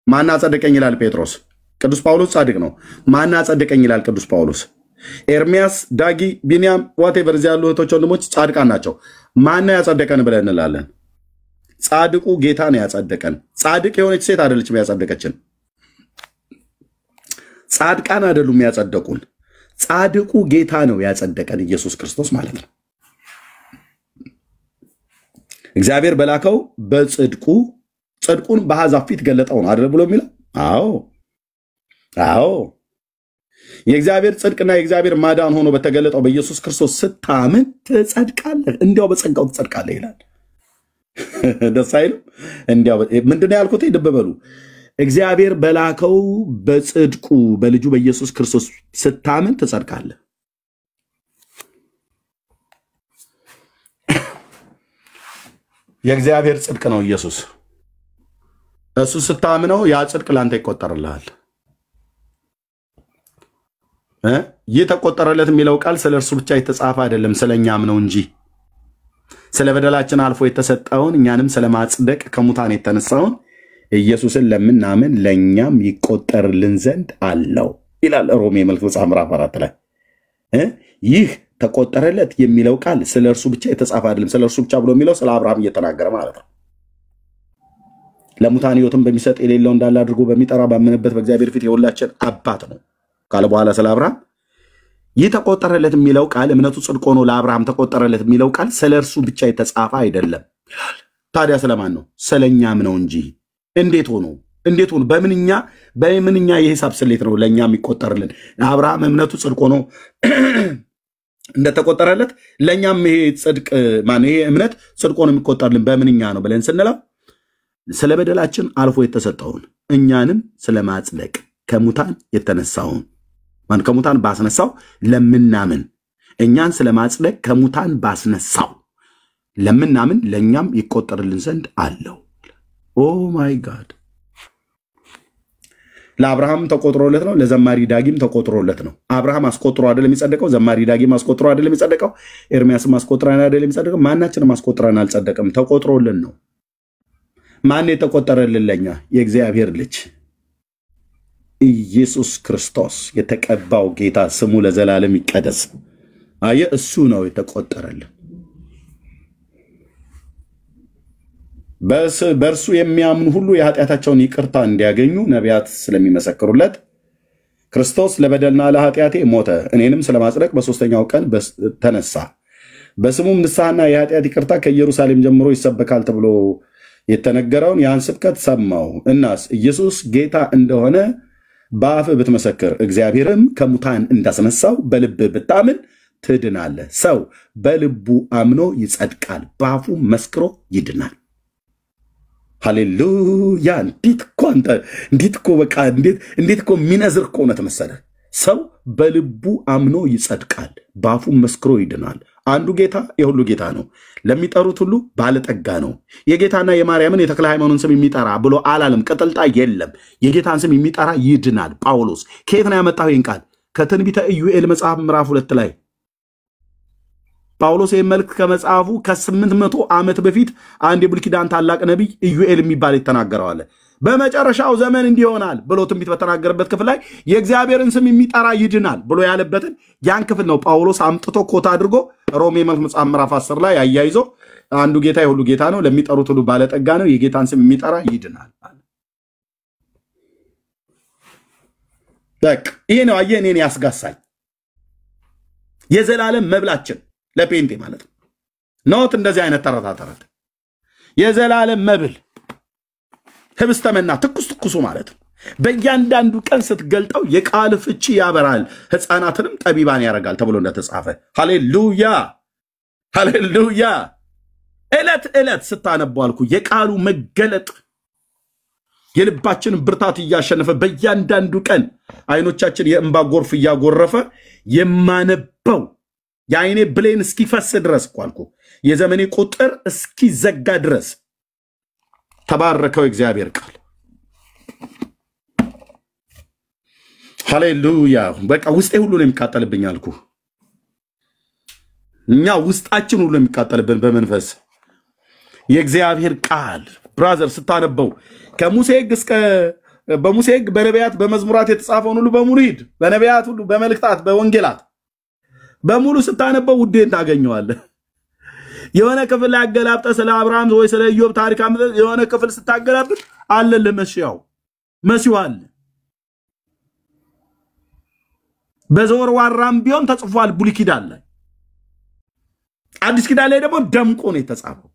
ማን አጸደቀኝ ይላል? ጴጥሮስ። ቅዱስ ጳውሎስ ጻድቅ ነው። ማን አጸደቀኝ ይላል? ቅዱስ ጳውሎስ። ኤርሚያስ፣ ዳጊ፣ ቢንያም ዋቴቨር እዚህ ያሉ እህቶች ወንድሞች ጻድቃን ናቸው። ማን ያጸደቀን ብለን እንላለን? ጻድቁ ጌታ ነው ያጸደቀን። ጻድቅ የሆነች ሴት አይደለችም ያጸደቀችን። ጻድቃን አይደሉም ያጸደቁን። ጻድቁ ጌታ ነው ያጸደቀን፣ ኢየሱስ ክርስቶስ ማለት ነው። እግዚአብሔር በላከው በጽድቁ ጽድቁን በአሕዛብ ፊት ገለጠው ነው አይደል ብሎ የሚለው? አዎ የእግዚአብሔር ጽድቅና የእግዚአብሔር ማዳን ሆኖ በተገለጠው በኢየሱስ ክርስቶስ ስታምን ትጸድቃለህ፣ እንዲያው በጸጋው ትጸድቃለህ ይላል። ደስ አይልም? እንዲያው ምንድነው ያልኩት? ልብ በሉ። እግዚአብሔር በላከው በጽድቁ በልጁ በኢየሱስ ክርስቶስ ስታምን ትጸድቃለህ። የእግዚአብሔር ጽድቅ ነው ኢየሱስ። እሱ ስታምነው ያ ጽድቅ ላንተ ይቆጠርልሃል። ይህ ተቆጠረለት የሚለው ቃል ስለ እርሱ ብቻ የተጻፈ አይደለም፣ ስለኛም ነው እንጂ ስለ በደላችን አልፎ የተሰጠውን እኛንም ስለማጽደቅ ከሙታን የተነሳውን ኢየሱስን ለምናምን ለኛም ይቆጠርልን ዘንድ አለው ይላል ሮሜ መልእክት መጽሐፍ ምዕራፍ 4 ላይ። ይህ ተቆጠረለት የሚለው ቃል ስለ እርሱ ብቻ የተጻፈ አይደለም። ስለ እርሱ ብቻ ብሎ የሚለው ስለ አብርሃም እየተናገረ ማለት ነው። ለሙታን ሕይወትን በሚሰጥ የሌለው እንዳለ አድርጎ በሚጠራ ባመነበት በእግዚአብሔር ፊት የሁላችን አባት ነው ካለ በኋላ ስለ አብርሃም ይህ ተቆጠረለት የሚለው ቃል እምነቱ ጽድቅ ሆኖ ለአብርሃም ተቆጠረለት የሚለው ቃል ስለ እርሱ ብቻ የተጻፈ አይደለም። ታዲያ ስለማን ነው? ስለኛም ነው እንጂ። እንዴት ሆኖ በምንኛ የሂሳብ ስሌት ነው ለኛ የሚቆጠርልን? አብርሃም እምነቱ ጽድቅ ሆኖ እንደተቆጠረለት ለኛም ይሄ ጽድቅ ይሄ እምነት ጽድቅ ሆኖ የሚቆጠርልን በምንኛ ነው ብለን ስንለው ስለ በደላችን አልፎ የተሰጠውን እኛንም ስለማጽደቅ ከሙታን የተነሳውን ከሙታን ባስነሳው ለምናምን እኛን ስለማጽደቅ ከሙታን ባስነሳው ለምናምን ለኛም ይቆጠርልን ዘንድ አለው። ኦ ማይ ጋድ! ለአብርሃም ተቆጥሮለት ነው፣ ለዘማሪ ዳጊም ተቆጥሮለት ነው። አብርሃም አስቆጥሮ አይደለም የሚጸደቀው፣ ዘማሪ ዳጊም አስቆጥሮ አይደለም የሚጸደቀው፣ ኤርሚያስም አስቆጥረን አይደለም የሚጸደቀው። ማናችንም አስቆጥረን አልጸደቀም፣ ተቆጥሮልን ነው። ማን የተቆጠረልን? ለኛ የእግዚአብሔር ልጅ ኢየሱስ ክርስቶስ የተቀባው ጌታ ስሙ ለዘላለም ይቀደስ። አየ እሱ ነው የተቆጠረልን። በእርሱ የሚያምኑ ሁሉ የኃጢአታቸውን ይቅርታ እንዲያገኙ ነቢያት ስለሚመሰክሩለት ክርስቶስ ለበደልና ለኃጢአቴ ሞተ፣ እኔንም ስለማጽደቅ በሦስተኛው ቀን ተነሳ፣ በስሙም ንስሐና የኃጢአት ይቅርታ ከኢየሩሳሌም ጀምሮ ይሰበካል ተብሎ የተነገረውን ያን ስብከት ሰማው። እናስ ኢየሱስ ጌታ እንደሆነ በአፍ ብትመሰክር እግዚአብሔርም ከሙታን እንዳስነሳው በልብ ብታምን ትድናለህ። ሰው በልቡ አምኖ ይጸድቃል፣ በአፉ መስክሮ ይድናል። ሃሌሉያ! እንዴት እኮ የሚነዝር እኮ እውነት መሰለህ። ሰው በልቡ አምኖ ይጸድቃል፣ በአፉ መስክሮ ይድናል። አንዱ ጌታ የሁሉ ጌታ ነው፣ ለሚጠሩት ሁሉ ባለጠጋ ነው። የጌታና የማርያምን የተክለ ሃይማኖትን ስም የሚጠራ ብሎ አላለም። ቅጥልጣ የለም። የጌታን ስም የሚጠራ ይድናል። ጳውሎስ ከየት ነው ያመጣው ይህን ቃል? ከትንቢተ ኢዩኤል መጽሐፍ ምዕራፍ 2 ላይ ጳውሎስ ይህን መልእክት ከመጽሐፉ ከ800 ዓመት በፊት አንድ የብሉይ ኪዳን ታላቅ ነቢይ ኢዩኤል የሚባል የተናገረዋል። በመጨረሻው ዘመን እንዲሆናል ብሎ ትንቢት በተናገረበት ክፍል ላይ የእግዚአብሔርን ስም የሚጠራ ይድናል ብሎ ያለበትን ያን ክፍል ነው ጳውሎስ አምጥቶ ኮታ አድርጎ ሮሜ መጽሐፍ ምዕራፍ 10 ላይ አያይዞ አንዱ ጌታ የሁሉ ጌታ ነው፣ ለሚጠሩት ሁሉ ባለጠጋ ነው፣ የጌታን ስም የሚጠራ ይድናል። በቃ ይሄ ነው። አየህ፣ እኔን ያስጋሳኝ የዘላለም መብላችን ለፔንቴ ማለት ነው። ኖት እንደዚህ አይነት ተረት የዘላለም መብል ህብስተመና ትኩሱ ማለት ነው። በእያንዳንዱ ቀን ስትገልጠው የቃል ፍቺ ያበራል፣ ሕፃናትንም ጠቢባን ያደርጋል ተብሎ እንደተጻፈ። ሃሌሉያ ሃሌሉያ። ዕለት ስታነቡ አልኩ የቃሉ መገለጥ የልባችን ብርታት እያሸነፈ በእያንዳንዱ ቀን አይኖቻችን የእንባ ጎርፍ እያጎረፈ የማነበው የአይኔ ብሌን እስኪፈስ ድረስ አልኩ የዘመኔ ቁጥር እስኪዘጋ ድረስ ተባረከው እግዚአብሔር ቃል። ሃሌሉያ። በቃ ውስጤ ሁሉ ነው የሚቃጠልብኝ አልኩ። እኛ ውስጣችን ሁሉ የሚቃጠልብን በመንፈስ የእግዚአብሔር ቃል ብራዘር ስታነበው ከሙሴ ሕግ እስከ በሙሴ ሕግ በነቢያት በመዝሙራት የተጻፈውን ሁሉ በሙሉ ሂድ፣ በነቢያት ሁሉ በመልእክታት በወንጌላት በሙሉ ስታነበው ውዴን ታገኘዋለህ። የሆነ ክፍል ያገላብጠ ስለ አብርሃም ወይ ስለ ኢዮብ ታሪክ የሆነ ክፍል ስታገላብጥ አለ ለመሲያው መሲው አለ በዘወር ዋራም ቢሆን ተጽፏል ብሉይ ኪዳን ላይ አዲስ ኪዳን ላይ ደግሞ ደምቆ ነው የተጻፈው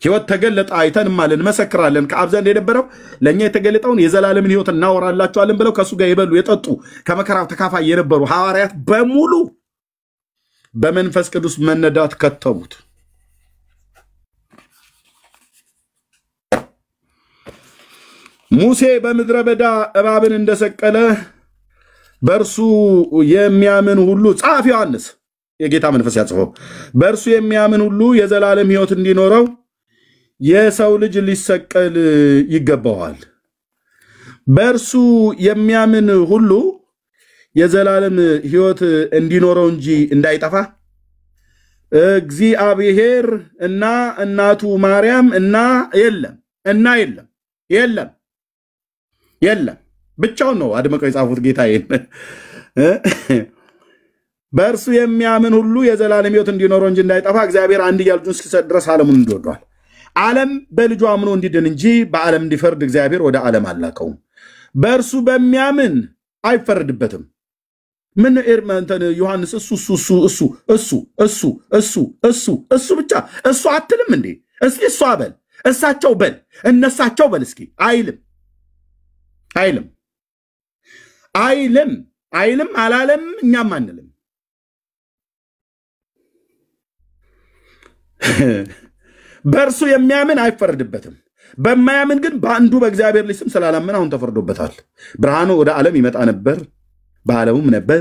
ሕይወት ተገለጠ አይተን ማለን መሰክራለን ከአብ ዘንድ የነበረው ለኛ የተገለጠውን የዘላለምን ሕይወት እናወራላችኋለን ብለው ከሱ ጋር ይበሉ የጠጡ ከመከራው ተካፋይ የነበሩ ሐዋርያት በሙሉ በመንፈስ ቅዱስ መነዳት ከተቡት ሙሴ በምድረ በዳ እባብን እንደሰቀለ በእርሱ የሚያምን ሁሉ ጻፍ ዮሐንስ የጌታ መንፈስ ያጽፈው በእርሱ የሚያምን ሁሉ የዘላለም ሕይወት እንዲኖረው የሰው ልጅ ሊሰቀል ይገባዋል በእርሱ የሚያምን ሁሉ የዘላለም ሕይወት እንዲኖረው እንጂ እንዳይጠፋ እግዚአብሔር እና እናቱ ማርያም እና የለም ብቻውን ነው አድመቀው የጻፉት ጌታዬ በእርሱ የሚያምን ሁሉ የዘላለም ሕይወት እንዲኖረው እንጂ እንዳይጠፋ እግዚአብሔር አንድያ ልጁን እስኪሰጥ ድረስ ዓለሙን እንዲወዷል ዓለም በልጁ አምኖ እንዲድን እንጂ በዓለም እንዲፈርድ እግዚአብሔር ወደ ዓለም አላከውም በእርሱ በሚያምን አይፈረድበትም ምን ኤርመንተን ዮሐንስ እሱ ብቻ እሱ አትልም እንዴ እስኪ እሱ አበል እሳቸው በል እነሳቸው በል እስኪ አይልም አላለም እኛም አንልም በእርሱ የሚያምን አይፈረድበትም በማያምን ግን በአንዱ በእግዚአብሔር ልጅ ስም ስላላመነ አሁን ተፈርዶበታል ብርሃኑ ወደ ዓለም ይመጣ ነበር በዓለሙም ነበር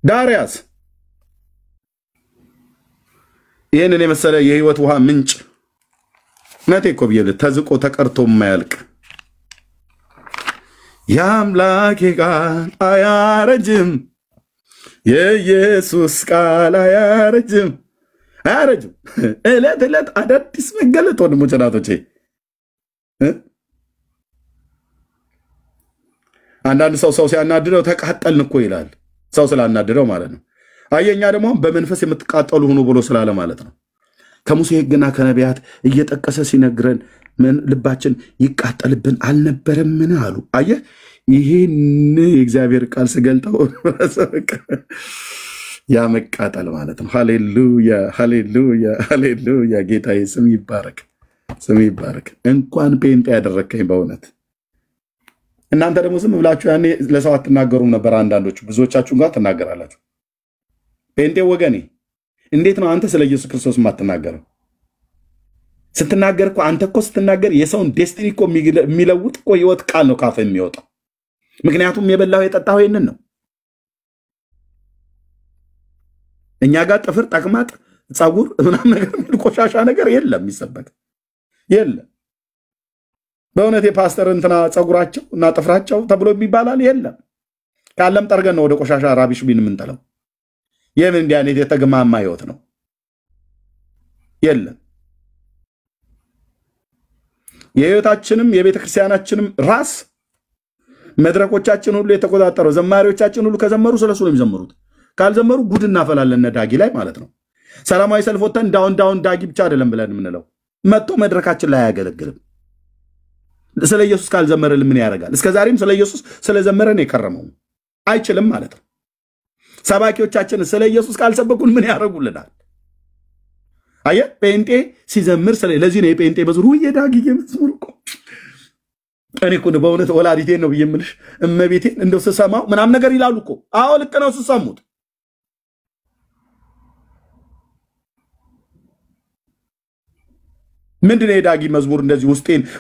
ዳርያስ ይህንን የመሰለ የህይወት ውሃ ምንጭ ነቴኮ ብየል ተዝቆ ተቀርቶ የማያልቅ የአምላኬ ቃል አያረጅም የኢየሱስ ቃል አያረጅም ዕለት አዳዲስ መገለጥ ወንድሞቼ ናቶቼ አንዳንድ ሰው ሲያናድደው ተቃጠልን እኮ ይላል ሰው ስላናድደው ማለት ነው አየኛ ደግሞ በመንፈስ የምትቃጠሉ ሆኖ ብሎ ስላለ ማለት ነው ከሙሴ ሕግና ከነቢያት እየጠቀሰ ሲነግረን ምን ልባችን ይቃጠልብን አልነበረምን አሉ አየ ይሄን የእግዚአብሔር ቃል ስገልጠው ያ መቃጠል ማለት ነው ሃሌሉያ ጌታዬ ስም ይባረክ እንኳን ጴንጤ ያደረከኝ በእውነት እናንተ ደግሞ ዝም ብላችሁ ያኔ ለሰው አትናገሩም ነበር አንዳንዶቹ ብዙዎቻችሁ ጋር ትናገራላችሁ ጴንጤ ወገኔ እንዴት ነው አንተ ስለ ኢየሱስ ክርስቶስ ማትናገረው ስትናገር እኮ አንተ እኮ ስትናገር የሰውን ዴስቲኒ እኮ የሚለውጥ እኮ ህይወት ቃል ነው ካፈ የሚወጣው ምክንያቱም የበላው የጠጣው ይሄንን ነው እኛ ጋር ጥፍር ጠቅማጥ ጻጉር ምናምን ነገር ቆሻሻ ነገር የለም ይሰበክ የለም በእውነት የፓስተር እንትና ጻጉራቸው እና ጥፍራቸው ተብሎ የሚባላል የለም ካለም ጠርገን ነው ወደ ቆሻሻ ራቢሽ ቢን ምንጠለው የምን እንዲያኔት የተገማማ ህይወት ነው የለም የህይወታችንም የቤተክርስቲያናችንም ራስ መድረኮቻችን ሁሉ የተቆጣጠረው ዘማሪዎቻችን ሁሉ ከዘመሩ ስለሱ ነው የሚዘምሩት ካልዘመሩ ጉድ እናፈላለን ዳጊ ላይ ማለት ነው ሰላማዊ ሰልፍ ወጥተን ዳውን ዳጊ ብቻ አይደለም ብለን ምንለው መጥቶ መድረካችን ላይ አያገለግልም ስለ ኢየሱስ ካልዘመረልን ምን ያደርጋል እስከዛሬም ስለ ኢየሱስ ስለዘመረን የከረመው አይችልም ማለት ነው ሰባኪዎቻችን ስለ ኢየሱስ ካልሰበኩን ምን ያደርጉልናል አየ ጴንጤ ሲዘምር ስለዚህ ነው የጴንጤ መዝሙር የዳጊ መዝሙር እኮ እኔ እኮ በእውነት ወላዲቴን ነው ብየምልሽ እመቤቴን እንደው ስሰማው ምናም ነገር ይላሉ እኮ አዎ ልክ ነው ስሰሙት ምንድነው የዳጊ መዝሙር እንደዚህ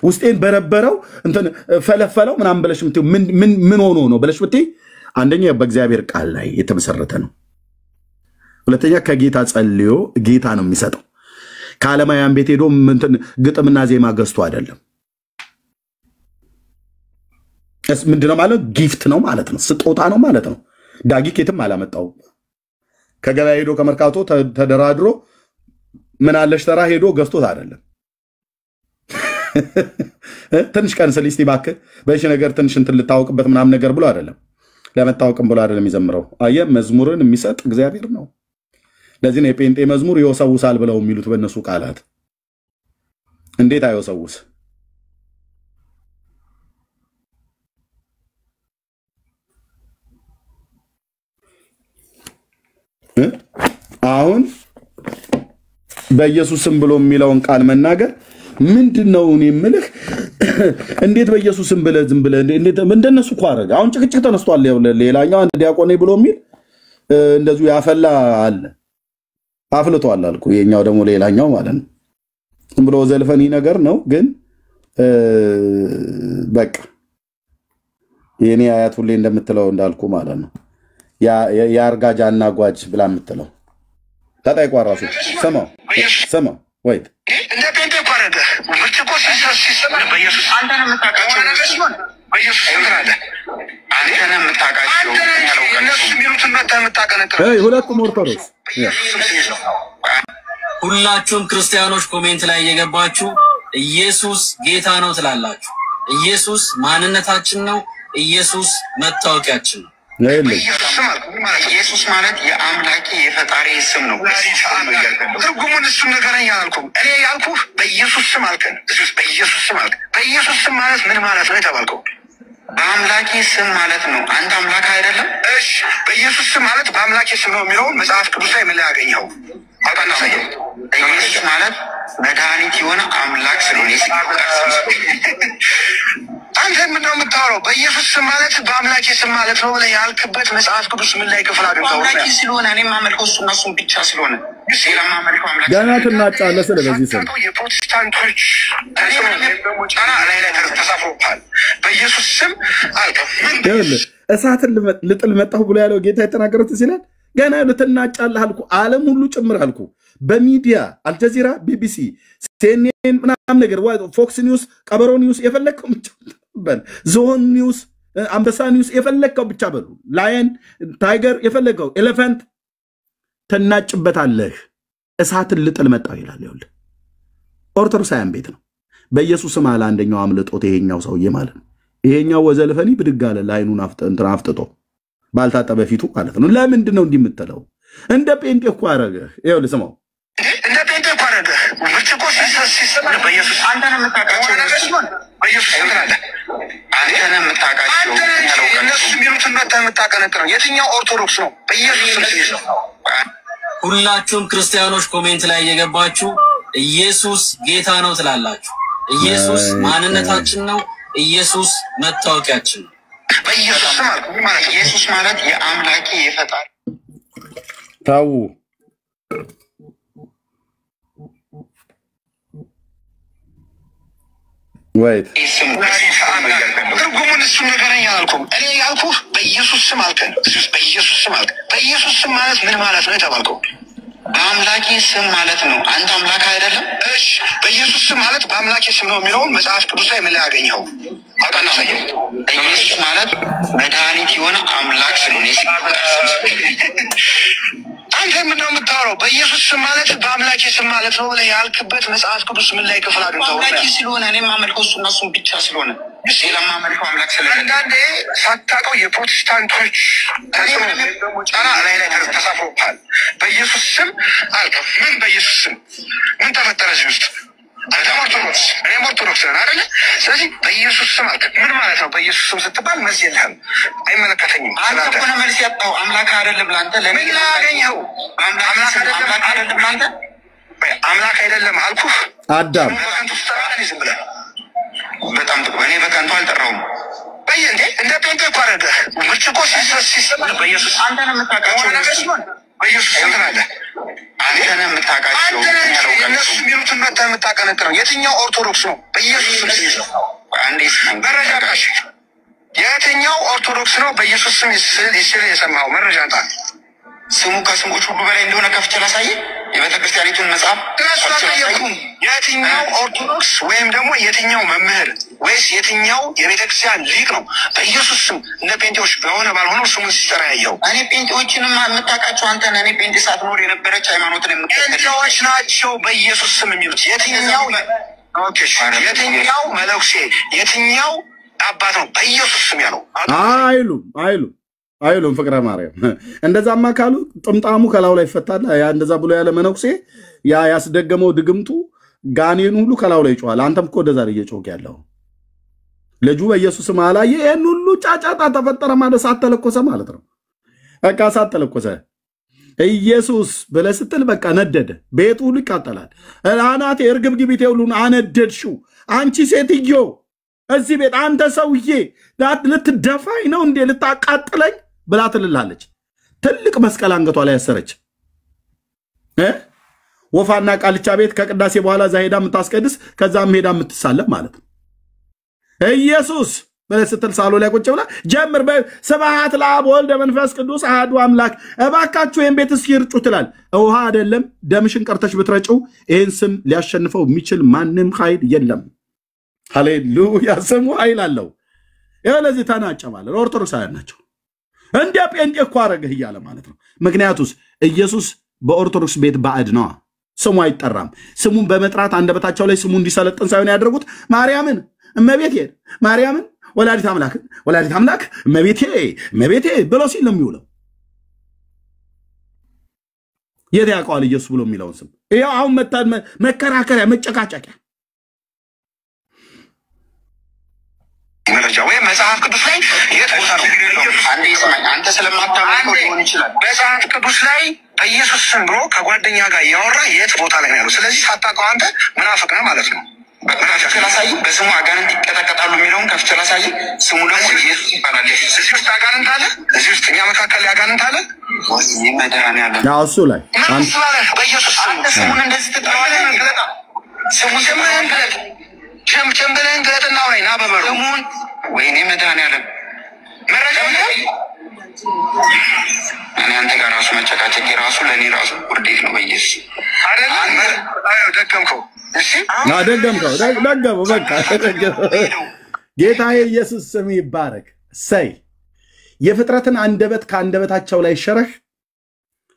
ውስጤን በረበረው እንትን ፈለፈለው ምናም ብለሽ ምን ሆኖ ነው ብለሽ ብትይ አንደኛ በእግዚአብሔር ቃል ላይ የተመሰረተ ነው ሁለተኛ ከጌታ ጸልዮ ጌታ ነው የሚሰጠው ከዓለማውያን ቤት ሄዶ እንትን ግጥምና ዜማ ገዝቶ አይደለም ምንድነው ማለት ጊፍት ነው ማለት ነው ስጦታ ነው ማለት ነው ዳጊ ከየትም አላመጣው ከገበያ ሄዶ ከመርካቶ ተደራድሮ ምን አለሽ ተራ ሄዶ ገዝቶት አይደለም ትንሽ ቀን ስሊስቲ ባክ በእሺ ነገር ትንሽ እንትን ልታውቅበት ምናምን ነገር ብሎ አይደለም ለመታወቅም ብሎ አይደለም የሚዘምረው አየ መዝሙርን የሚሰጥ እግዚአብሔር ነው ለዚህ ነው የጴንጤ መዝሙር ይወሰውሳል ብለው የሚሉት በእነሱ ቃላት እንዴት አይወሰውስ አሁን በኢየሱስም ብሎ የሚለውን ቃል መናገር ምንድነው እኔ የምልህ እንዴት በኢየሱስም ብለ ዝም ብለ እንዴት እንደነሱ ቋረጋ አሁን ጭቅጭቅ ተነስቷል ሌላኛው አንድ ዲያቆን ብሎ የሚል እንደዚሁ ያፈላ አለ አፍልቷል አልኩ የኛው ደግሞ ሌላኛው ማለት ነው ዝም ብሎ ዘልፈኒ ነገር ነው ግን በቃ የኔ አያት ሁሌ እንደምትለው እንዳልኩ ማለት ነው ያርጋጃና ጓጅ ብላ የምትለው ታጣይ ቋራሱ ሰማ ወይ እንደ ጴንጤ ቋረጋ ብርጭቆ ሲሰማ በኢየሱስ አንተን የምታውቃቸው በኢየሱስ እንራለ አንተን የምታውቃቸው እነሱ የሚሉትን የምታቀነቅረው ሁለቱም ኦርቶዶክስ ሁላችሁም ክርስቲያኖች ኮሜንት ላይ እየገባችሁ ኢየሱስ ጌታ ነው ትላላችሁ ኢየሱስ ማንነታችን ነው ኢየሱስ መታወቂያችን ነው ኢየሱስ ማለት የአምላኬ የፈጣሪ ስም ነው ትርጉሙን እሱ ነገረኛ አልኩም እኔ ያልኩህ በኢየሱስ ስም አልከን በኢየሱስ ስም አልከን በኢየሱስ ስም ማለት ምን ማለት ነው የተባልከው በአምላኬ ስም ማለት ነው አንተ አምላክ አይደለም እሺ በኢየሱስ ስም ማለት በአምላኬ ስም ነው የሚለው መጽሐፍ ቅዱስ ላይ ምን ላይ ያገኘው አውጣና ሳየው ኢየሱስ ማለት መድኃኒት የሆነ አምላክ ስለሆነ አንተ ምን ነው የምታወራው በኢየሱስ ስም ማለት በአምላኬ ስም ማለት ነው ብለህ ያልክበት መጽሐፍ ቅዱስ ምን ላይ ክፍል አድርገው አምላኬ ስለሆነ እኔም ማመልከው እሱና እሱን ብቻ ስለሆነ ሌላም ማመልከው አምላክ ገና ትናጫለህ ስለዚህ ስም የፕሮቴስታንቶች ደግሞ ጫና ላይ ተሳፍሮብሃል በኢየሱስ ስም አልከም እሳትን ልጥል መጣሁ ብሎ ያለው ጌታ የተናገረው ሲላል ገና ልትናጫለህ አልኩ ዓለም ሁሉ ጭምር አልኩ በሚዲያ አልጀዚራ ቢቢሲ ሲኤንኤን ምናምን ነገር ፎክስ ኒውስ ቀበሮ ኒውስ የፈለከው ብቻ በል ዞን ኒውስ አንበሳ ኒውስ የፈለከው ብቻ በሉ ላየን ታይገር የፈለከው ኤሌፋንት ተናጭበታለህ እሳትን ልጥል መጣሁ ይላል ይኸውልህ ኦርቶዶክሳውያን ቤት ነው በኢየሱስም አለ አንደኛው አምልጦት ይሄኛው ሰውዬ ማለት ነው ይሄኛው ወዘልፈኒ ብድግ አለ ላይኑን አፍጥጦ ባልታጠበ ፊቱ ማለት ነው ለምንድን ነው እንዲህ የምትለው እንደ ጴንጤ እኮ አረገ ይኸውልህ ስማው እንደ ጴንጤ እኮ አረገ ብርጭቆ ሲሰማ በኢየሱስ አንተን የምታውቃቸው በኢየሱስ እንራለ አንተን የምታውቃቸው እነሱ የሚሉትን የምታቀነቅረው የትኛው ኦርቶዶክስ ነው በኢየሱስ ሁላችሁም ክርስቲያኖች ኮሜንት ላይ እየገባችሁ ኢየሱስ ጌታ ነው ትላላችሁ ኢየሱስ ማንነታችን ነው ኢየሱስ መታወቂያችን ነው በኢየሱስ ማለት ኢየሱስ ማለት የአምላኬ የፈጣሪ ታው ወይት ትርጉሙን እሱ ነገረኛ አልኩም እኔ ያልኩህ በኢየሱስ ስም አልከን በኢየሱስ ስም አልከን በኢየሱስ ስም ማለት ምን ማለት ነው የተባልከው በአምላኬ ስም ማለት ነው አንተ አምላክ አይደለም እሺ በኢየሱስ ስም ማለት በአምላኬ ስም ነው የሚለው መጽሐፍ ቅዱስ ላይ ምን ላይ ያገኘው አውጣና ሳየው ኢየሱስ ማለት መድኃኒት የሆነ አምላክ ስለሆነ አንተ ምን ነው የምታወራው በኢየሱስ ስም ማለት በአምላኬ ስም ማለት ነው ብለህ ያልክበት መጽሐፍ ቅዱስ ምን ላይ ክፍል አድርገው አምላኬ ስለሆነ እኔም ማመልከው እሱና እሱን ብቻ ስለሆነ ሌላም ማመልከው አምላክ ስለሆነ አንዳንዴ ሳታውቀው የፕሮቴስታንቶች ደግሞ ጫና ላይ ተሳፍሮብሃል በኢየሱስ ስም አልከም ምን በኢየሱስ ስም ምን ተፈጠረ እዚህ ውስጥ አንተም ኦርቶዶክስ እኔም ኦርቶዶክስ ነን አይደለ ስለዚህ በኢየሱስ ስም አልከም ምን ማለት ነው በኢየሱስ ስም ስትባል መልስ የለህም አይመለከተኝም አንተ እኮ ነው መልስ ያጣው አምላክ አይደለም ለአንተ ለምን ላገኘው አምላክ አይደለም ለአንተ አምላክ አይደለም አልኩህ አዳም በጣም ጥሩ እኔ በከንቱ አልጠራውም በየንዴ እንደ ጴንጤ እኮ አረገ ብርጭቆ ሲሰማ በኢየሱስ አንተን የምታውቃቸው በኢየሱስ እንራለ አንተን የምታውቃቸው እነሱ የሚሉትን የምታቀነቅረው የትኛው ኦርቶዶክስ ነው በኢየሱስ ስም አንዴስ መረጃ ቃሽ የትኛው ኦርቶዶክስ ነው በኢየሱስ ስም ይስል የሰማው መረጃ አንጣ ስሙ ከስሞች ሁሉ በላይ እንደሆነ ከፍቼ ላሳይ የቤተክርስቲያኒቱን መጽሐፍ የትኛው ኦርቶዶክስ ወይም ደግሞ የትኛው መምህር ወይስ የትኛው የቤተክርስቲያን ሊቅ ነው በኢየሱስ ስም እንደ ጴንጤዎች በሆነ ባልሆነው ስሙን ሲጠራ ያየው እኔ ጴንጤዎችንም የምታውቃቸው አንተ ነህ እኔ ጴንጤ ሳትኖር የነበረች ሃይማኖትን የምትከተል ጴንጤዎች ናቸው በኢየሱስ ስም የሚሉት የትኛው ኦኬ የትኛው መለኩሴ የትኛው አባት ነው በኢየሱስ ስም ያለው? አይሉም ፍቅረ ማርያም እንደዛማ ካሉ ጥምጣሙ ከላው ላይ ይፈታል። ያ እንደዛ ብሎ ያለ መነኩሴ ያ ያስደገመው ድግምቱ ጋኔኑ ሁሉ ከላው ላይ ይጮሃል። አንተም እኮ እንደዛ እየጮክ ያለው ልጁ በኢየሱስ ስም አላየ። ይሄን ሁሉ ጫጫታ ተፈጠረ ማለት ሳትተለኮሰ ማለት ነው። በቃ ሳትተለኮሰ ኢየሱስ ብለህ ስትል በቃ ነደደ። ቤቱ ሁሉ ይቃጠላል። አናቴ እርግብግቢቴ ሁሉን አነደድሽው። አንቺ ሴትዮ እዚህ ቤት አንተ ሰውዬ ልትደፋኝ ነው እንዴ ልታቃጥለኝ ብላ ትልላለች። ትልቅ መስቀል አንገቷ ላይ ያሰረች ወፋና ቃልቻ ቤት ከቅዳሴ በኋላ እዛ ሄዳ የምታስቀድስ ከዛም ሄዳ የምትሳለም ማለት ነው። ኢየሱስ ብለህ ስትል ሳሎ ላይ ቁጭ ብላ ጀምር ስብሐት ለአብ ወልድ መንፈስ ቅዱስ አሐዱ አምላክ። እባካችሁ ይህን ቤት እስኪ እርጩ ትላል። ውሃ አይደለም ደምሽን ቀርተሽ ብትረጭው ይህን ስም ሊያሸንፈው የሚችል ማንም ኃይል የለም። ሃሌሉያ ስሙ ኃይል አለው። ይኸው ለዚህ ተናጨ ማለት ኦርቶዶክሳውያን ናቸው። እንደ ጴንጤ እኮ አረገህ እያለ ማለት ነው። ምክንያቱስ ኢየሱስ በኦርቶዶክስ ቤት ባዕድ ነዋ። ስሙ አይጠራም። ስሙን በመጥራት አንደበታቸው ላይ ስሙ እንዲሰለጥን ሳይሆን ያደረጉት ማርያምን እመቤቴ ማርያምን ወላዲት አምላክ እመቤቴ ብሎ ሲል ነው የሚውለው። የት ያውቀዋል ኢየሱስ ብሎ የሚለውን ስም? ይኸው አሁን መከራከሪያ መጨቃጨቂያ መረጃ ወይ መጽሐፍ ቅዱስ ላይ የት ቦታ ነው? አንዴ ስማኝ፣ አንተ ስለማታውቀው ሊሆን ይችላል። መጽሐፍ ቅዱስ ላይ በኢየሱስ ስም ብሎ ከጓደኛ ጋር ያወራ የት ቦታ ላይ ነው ያለው? ስለዚህ ሳታውቀው አንተ ምናፍቅ ነህ ማለት ነው። ከፍተላሳይ በስሙ አጋንንት ይቀጠቀጣሉ የሚለውን ከፍተላሳይ ስሙ ደግሞ ኢየሱስ ይባላል። እዚህ ውስጥ አጋንንት አለ? እዚህ ውስጥ እኛ መካከል አጋንንት አለ? ይህ መድኃኒዓለም ያው እሱ ላይ በኢየሱስ ስም ስሙን እንደዚህ ትጠራዋለህ? ስሙን ጀምረህን ግለጥ ጀምረህን ግለጥና ወይ ና በበሩ ስሙን ወይኔ መድኃኒዓለም መረጃ እኔ አንተ ጋር ራሱ መጨቃጨቅ ራሱ ለእኔ ራሱ ውርዴት ነው። በኢየሱስ ደገምከው ደገመው በቃ ጌታዬ ኢየሱስ ስም ይባረክ። ሰይ የፍጥረትን አንደበት ከአንደበታቸው ላይ ሸረህ።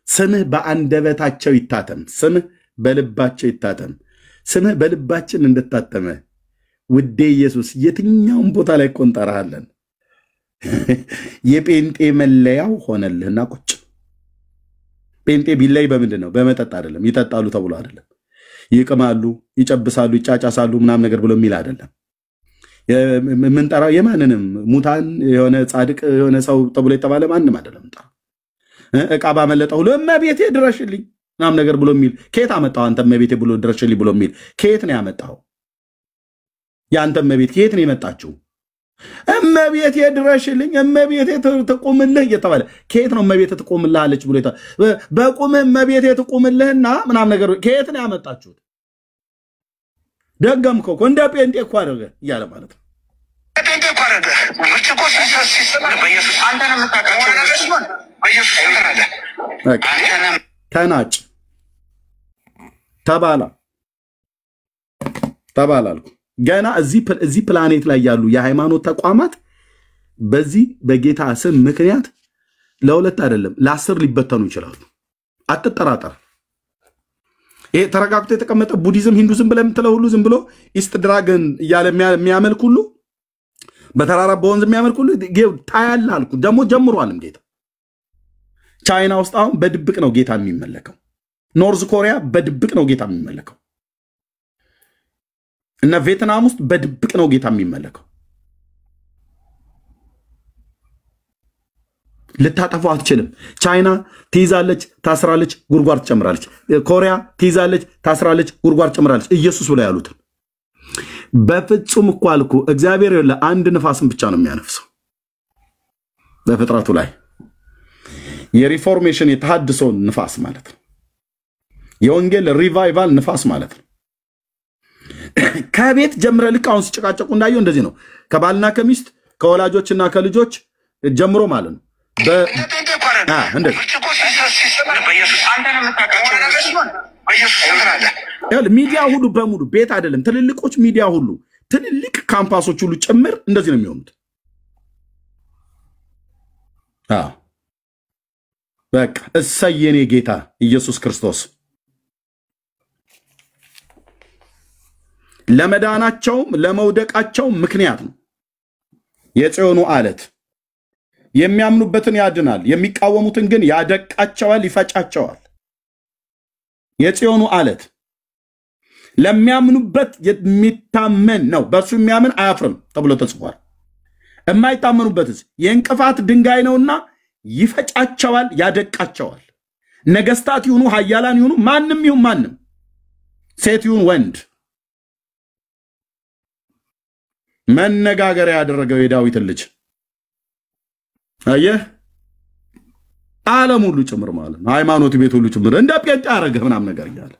ስምህ በአንደበታቸው ይታተም፣ ስምህ በልባቸው ይታተም። ስምህ በልባችን እንድታተመ ውዴ ኢየሱስ የትኛውን ቦታ ላይ ቆንጠራለን። የጴንጤ መለያው ሆነልህና ቁጭ። ጴንጤ ቢለይ በምንድን ነው? በመጠጥ አይደለም። ይጠጣሉ ተብሎ አይደለም። ይቅማሉ፣ ይጨብሳሉ፣ ይጫጫሳሉ ምናምን ነገር ብሎ የሚል አይደለም። የምንጠራው የማንንም ሙታን የሆነ ጻድቅ የሆነ ሰው ተብሎ የተባለ ማንም አይደለም። እቃ ባመለጠ ሁሉ እመቤቴ ድረሽልኝ ምናምን ነገር ብሎ የሚል ከየት አመጣው? አንተ እመቤቴ ብሎ ድረሽልኝ ብሎ የሚል ከየት ነው ያመጣው? የአንተ እመቤት ከየት ነው የመጣችው? እመቤቴ ድረሽልኝ፣ እመቤቴ ትቁምልህ እየተባለ ከየት ነው እመቤቴ ትቁምልሃለች ብሎ በቁምህ እመቤቴ ትቁምልህና ምናምን ነገር ከየት ነው ያመጣችሁት? ደገምከው እኮ እንደ ጴንጤ እኮ አደረገ እያለ ማለት ነው። ጴንጤ እኮ አደረገ ብርጭቆ ሲሰማ በኢየሱስ አንተ ነው የምታውቃቸው። በኢየሱስ ተናጭ ተባላልኩ። ገና እዚህ ፕላኔት ላይ ያሉ የሃይማኖት ተቋማት በዚህ በጌታ ስም ምክንያት ለሁለት አይደለም ለ10 ሊበተኑ ይችላሉ። አትጠራጠር። ይሄ ተረጋግቶ የተቀመጠ ቡዲዝም፣ ሂንዱዝም ብለህ የምትለው ሁሉ ዝም ብሎ ኢስት ድራገን እያለ የሚያመልክ ሁሉ በተራራ በወንዝ የሚያመልክ ሁሉ ታያለህ አልኩ። ደግሞ ጀምሯልም ጌታ። ቻይና ውስጥ አሁን በድብቅ ነው ጌታ የሚመለከው። ኖርዝ ኮሪያ በድብቅ ነው ጌታ የሚመለከው። እና ቪየትናም ውስጥ በድብቅ ነው ጌታ የሚመለከው። ልታጠፋው አትችልም። ቻይና ትይዛለች፣ ታስራለች፣ ጉርጓር ትጨምራለች። ኮሪያ ትይዛለች፣ ታስራለች፣ ጉርጓር ትጨምራለች። ኢየሱስ ብለው ያሉትን በፍጹም እኮ አልኩ። እግዚአብሔር ለአንድ ንፋስን ብቻ ነው የሚያነፍሰው በፍጥረቱ ላይ። የሪፎርሜሽን የተሐድሶ ንፋስ ማለት ነው። የወንጌል ሪቫይቫል ንፋስ ማለት ነው። ከቤት ጀምረ ልክ አሁን ሲጨቃጨቁ እንዳየው እንደዚህ ነው። ከባልና ከሚስት ከወላጆችና ከልጆች ጀምሮ ማለት ነው። ሚዲያ ሁሉ በሙሉ ቤት አይደለም፣ ትልልቆች ሚዲያ ሁሉ ትልልቅ ካምፓሶች ሁሉ ጭምር እንደዚህ ነው የሚሆኑት። በቃ እሰየኔ ጌታ ኢየሱስ ክርስቶስ ለመዳናቸውም ለመውደቃቸውም ምክንያት ነው። የጽዮኑ አለት የሚያምኑበትን ያድናል፣ የሚቃወሙትን ግን ያደቃቸዋል፣ ይፈጫቸዋል። የጽዮኑ አለት ለሚያምኑበት የሚታመን ነው፣ በእርሱ የሚያምን አያፍርም ተብሎ ተጽፏል። የማይታመኑበትስ የእንቅፋት ድንጋይ ነውና ይፈጫቸዋል፣ ያደቃቸዋል። ነገስታት ይሁኑ ኃያላን ይሁኑ ማንም ይሁን ማንም፣ ሴት ይሁን ወንድ፣ መነጋገሪያ ያደረገው የዳዊትን ልጅ አየህ፣ ዓለም ሁሉ ጭምር ማለት ነው፣ ሃይማኖት ቤት ሁሉ ጭምር እንደ ጴንጤ አረገ ምናምን ነገር እያለ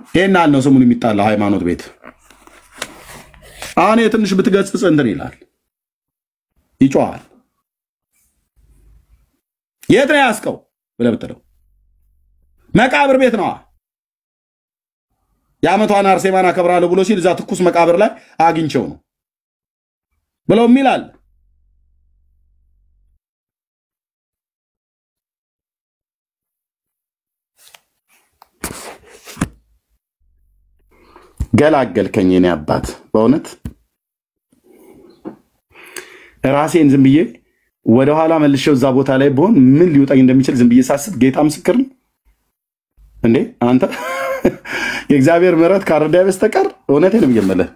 ይሄን ነው ስሙን የሚጣላ ሃይማኖት ቤት። አሁን የትንሽ ብትገጽጽ እንትን ይላል፣ ይጮሃል። የት ነው ያስከው ብለህ ብትለው መቃብር ቤት ነው። የዓመቷን አርሴማን አከብራለሁ ብሎ ሲል እዛ ትኩስ መቃብር ላይ አግኝቸው ነው ብለው ይላል። ገላገልከኝ የኔ አባት በእውነት ራሴን ዝም ብዬ ወደ ኋላ መልሼው እዛ ቦታ ላይ ብሆን ምን ሊውጣኝ እንደሚችል ዝም ብዬ ሳስብ ጌታ ምስክር ነው እንዴ አንተ የእግዚአብሔር ምሕረት ካረዳይ በስተቀር እውነቴን ነው የምልህ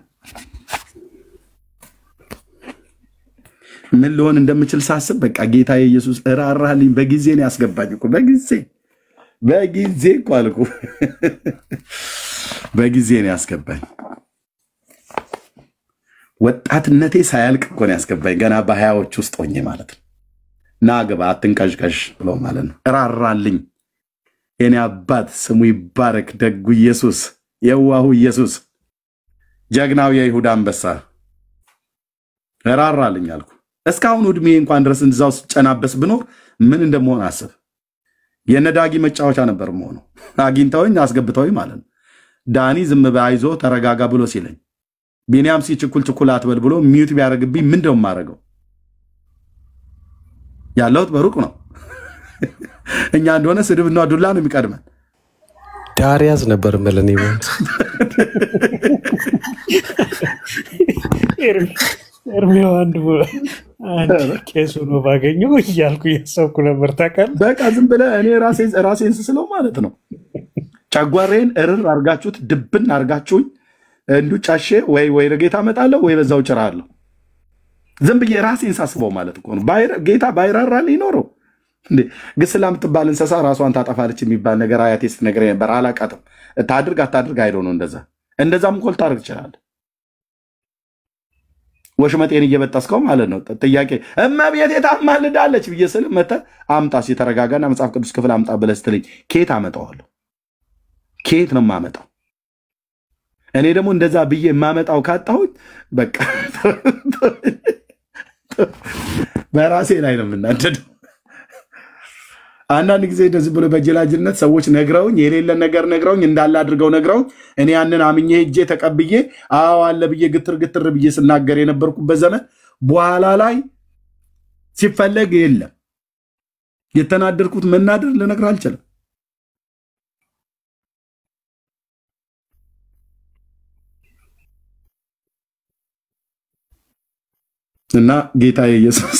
ምን ልሆን እንደምችል ሳስብ በቃ ጌታ ኢየሱስ እራራልኝ። በጊዜ ነው ያስገባኝ እኮ በጊዜ እኮ አልኩ በጊዜ ነው ያስገባኝ። ወጣትነቴ ሳያልቅ እኮ ነው ያስገባኝ፣ ገና በሀያዎች ውስጥ ሆኜ ማለት ነው። ና ግባ አትንቀዥቀዥ ብሎ ማለት ነው። እራራልኝ የኔ አባት ስሙ ይባረክ። ደጉ ኢየሱስ፣ የዋሁ ኢየሱስ፣ ጀግናው የይሁዳ አንበሳ እራራልኝ አልኩ። እስካሁን ዕድሜ እንኳን ድረስ እንዛው ስጨናበስ ብኖር ምን እንደምሆን አስብ። የነዳጊ መጫወቻ ነበር መሆነው። አግኝተውኝ አስገብተውኝ ማለት ነው። ዳኒ ዝም ባይዞ ተረጋጋ ብሎ ሲለኝ ቢኒያም ሲችኩል አትበል ብሎ ሚዩት ቢያደርግብኝ ምን እንደው ማረገው? ያለውት በሩቅ ነው። እኛ እንደሆነ ስድብና ዱላ ነው የሚቀድመን። ዳሪያዝ ነበር መለኔ ማለት ኤርሚያው አንድ ቄሱ ነው ባገኘው እያልኩ እያሰብኩ ነበር። ታውቃለህ በቃ ዝም ብለህ እኔ ራሴን ስስለው ማለት ነው ጨጓሬን እርር አርጋችሁት ድብን አርጋችሁኝ እንዱ ጫሼ ወይ ለጌታ እመጣለሁ ወይ በዛው ጭራለሁ። ዝም ብዬ ራሴን ሳስበው ማለት እኮ ነው። ጌታ ባይራራልኝ ኖረው እንዴ ግስላ የምትባል እንስሳ ራሷን ታጠፋለች የሚባል ነገር አያቴስ ነገር ነበር። አላቃትም። ታድርግ አታድርግ አይደው ነው እንደዛም እኮ ልታደርግ ይችላል። ወሽመጤን እየበጣስከው ማለት ነው። ጥያቄ እመቤቴ ታማልዳለች ብዬ ስል መተህ አምጣ ሲተረጋጋና መጽሐፍ ቅዱስ ክፍል አምጣ ብለህ ስትለኝ ከየት አመጣዋለሁ? ከየት ነው የማመጣው? እኔ ደግሞ እንደዛ ብዬ የማመጣው ካጣሁት በቃ በራሴ ላይ ነው የምናደደው። አንዳንድ ጊዜ እንደዚህ ብሎ በጀላጅነት ሰዎች ነግረውኝ የሌለ ነገር ነግረውኝ እንዳለ አድርገው ነግረውኝ እኔ ያንን አምኜ ሄጄ ተቀብዬ አዎ አለ ብዬ ግትር ብዬ ስናገር የነበርኩበት ዘመን በኋላ ላይ ሲፈለግ የለም። የተናደርኩት መናደር ልነግር አልችልም። እና ጌታ ኢየሱስ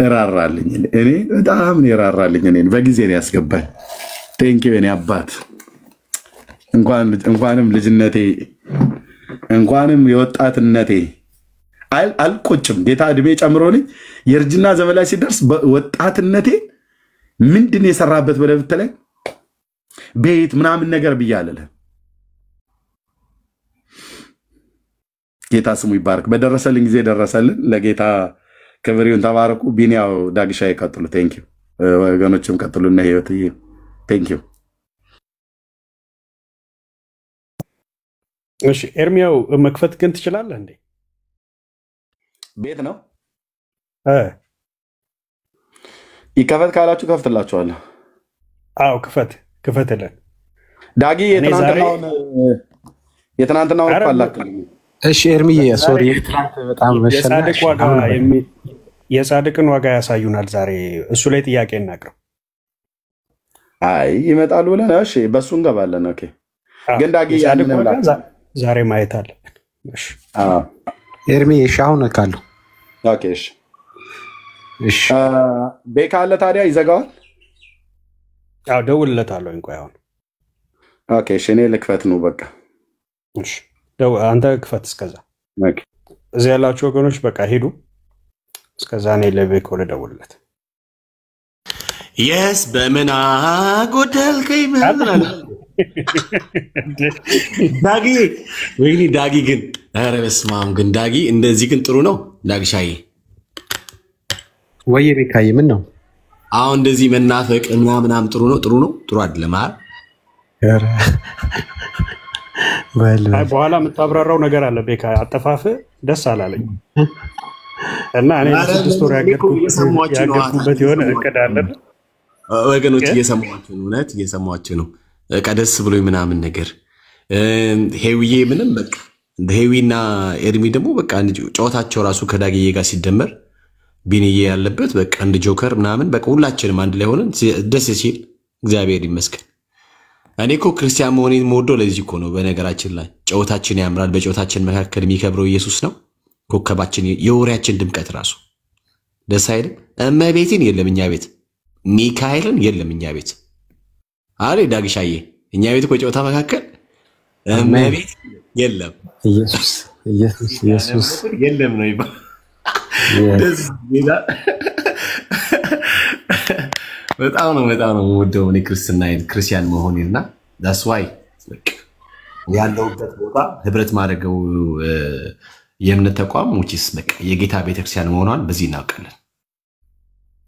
እራራልኝ። እኔ በጣም ነው እራራልኝ። እኔ በጊዜ ነው ያስገባኝ። ቴንኪው የኔ አባት። እንኳንም ልጅነቴ እንኳንም የወጣትነቴ አልቆጭም። ጌታ እድሜ ጨምሮልኝ የእርጅና ዘመን ላይ ሲደርስ ወጣትነቴ ምንድን የሰራበት ብለህ ብትለኝ ቤት ምናምን ነገር ብያለለ። ጌታ ስሙ ይባረክ። በደረሰልኝ ጊዜ ደረሰልን። ለጌታ ክብር ይሁን። ተባረኩ። ቢኒያው ዳግሻ ይቀጥሉ። ቴንኪው ወገኖችም ቀጥሉና ህይወት ቴንኪው። እሺ ኤርሚያው መክፈት ግን ትችላለህ እንዴ? ቤት ነው ይከፈት ካላችሁ ከፍትላችኋለሁ። አዎ ክፈትልን ዳጊ። የትናንትናውን አላክልኝ። እሺ ኤርሚዬ ሶሪ በጣም የጻድቅን ዋጋ ያሳዩናል ዛሬ። እሱ ላይ ጥያቄ እናቅርብ። አይ ይመጣሉ ብለን እሺ በሱ እንገባለን። ኦኬ ግን ዳጊ ዛሬ ማየት አለብን። እሺ ኤርሚ እሺ አሁን ካለው ኦኬ እሺ ቤካ አለ ታዲያ ይዘጋዋል። አዎ ደውልለታለሁ እንኳን አሁን ኦኬ እሺ እኔ ልክፈት ነው በቃ እሺ አንተ ክፈት እስከዛ ኦኬ እዚህ ያላችሁ ወገኖች በቃ ሄዱ እስከዛ እኔ ለቤኮ ልደውልለት የስ በምን አጎደልከኝ ምናምን ዳጊ ወይኔ ዳጊ ግን ኧረ በስመ አብ ግን ዳጊ እንደዚህ ግን ጥሩ ነው ዳግሻዬ ወይ ቤካዬ ምን ነው አሁን እንደዚህ መናፈቅ ምናምን ጥሩ ነው ጥሩ አይደለም ኧረ አይ በኋላ የምታብራራው ነገር አለ ቤካ አጠፋፍ ደስ አላለኝ እና እኔ ለስድስት ወር ያገርኩበት የሆነ እቅድ አለ ወገኖች እየሰማችሁ ነው እውነት እየሰማችሁ ነው ቀደስ ብሎ ምናምን ነገር ሄዊዬ ምንም በቃ ሄዊና ኤርሚ ደግሞ በቃ ጨዋታቸው ራሱ ከዳጊዬ ጋር ሲደመር ቢንዬ ያለበት በቃ እንደ ጆከር ምናምን በቃ ሁላችንም አንድ ላይ ሆነን ደስ ሲል እግዚአብሔር ይመስገን። እኔ እኮ ክርስቲያን መሆኔን የምወደው ለዚህ እኮ ነው። በነገራችን ላይ ጨዋታችን ያምራል። በጨዋታችን መካከል የሚከብረው ኢየሱስ ነው ኮከባችን፣ የወሬያችን ድምቀት ራሱ ደስ አይልም? እመቤቴን የለም እኛ ቤት ሚካኤልን የለም እኛ ቤት አሬ ዳግሻዬ እኛ ቤት እኮ ጨዋታ መካከል እመቤት የለም ኢየሱስ የለም ነው ይባል ደስ ይላል። በጣም ነው የምወደው እኔ ክርስቲያን መሆኔና that's why ያለውበት ቦታ ህብረት ማድረገው የእምነት ተቋም ውጪስ በቃ የጌታ ቤተክርስቲያን መሆኗን በዚህ እናውቃለን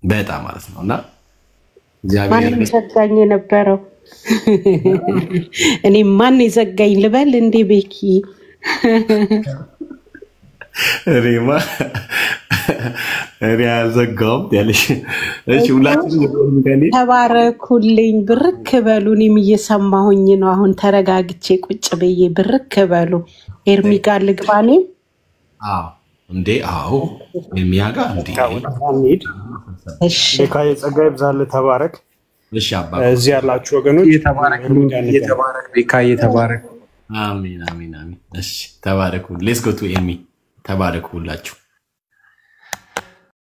በጣም ማለት ነውና እግዚአብሔር ይዘጋኝ የነበረው እኔ ማን ይዘጋኝ ልበል እንዴ ቤኪ እኔማ እኔ አልዘጋውም ያለሽ እሺ ሁላችንም ተባረኩልኝ ብርክ በሉ እኔም እየሰማሁኝ ነው አሁን ተረጋግቼ ቁጭ ብዬ ብርክ በሉ ኤርሚ ጋር ልግባ እኔም እንዴ አዎ የሚያጋ እንዴ እሺ ቤካዬ ጸጋዬ ይብዛልህ ተባረክ እሺ አባ እዚህ ያላችሁ ወገኖች የተባረክ ቤካዬ ተባረክ አሜን እሺ ተባረኩ ሌትስ ጎ ቱ ኤርሚ ተባረኩ ሁላችሁ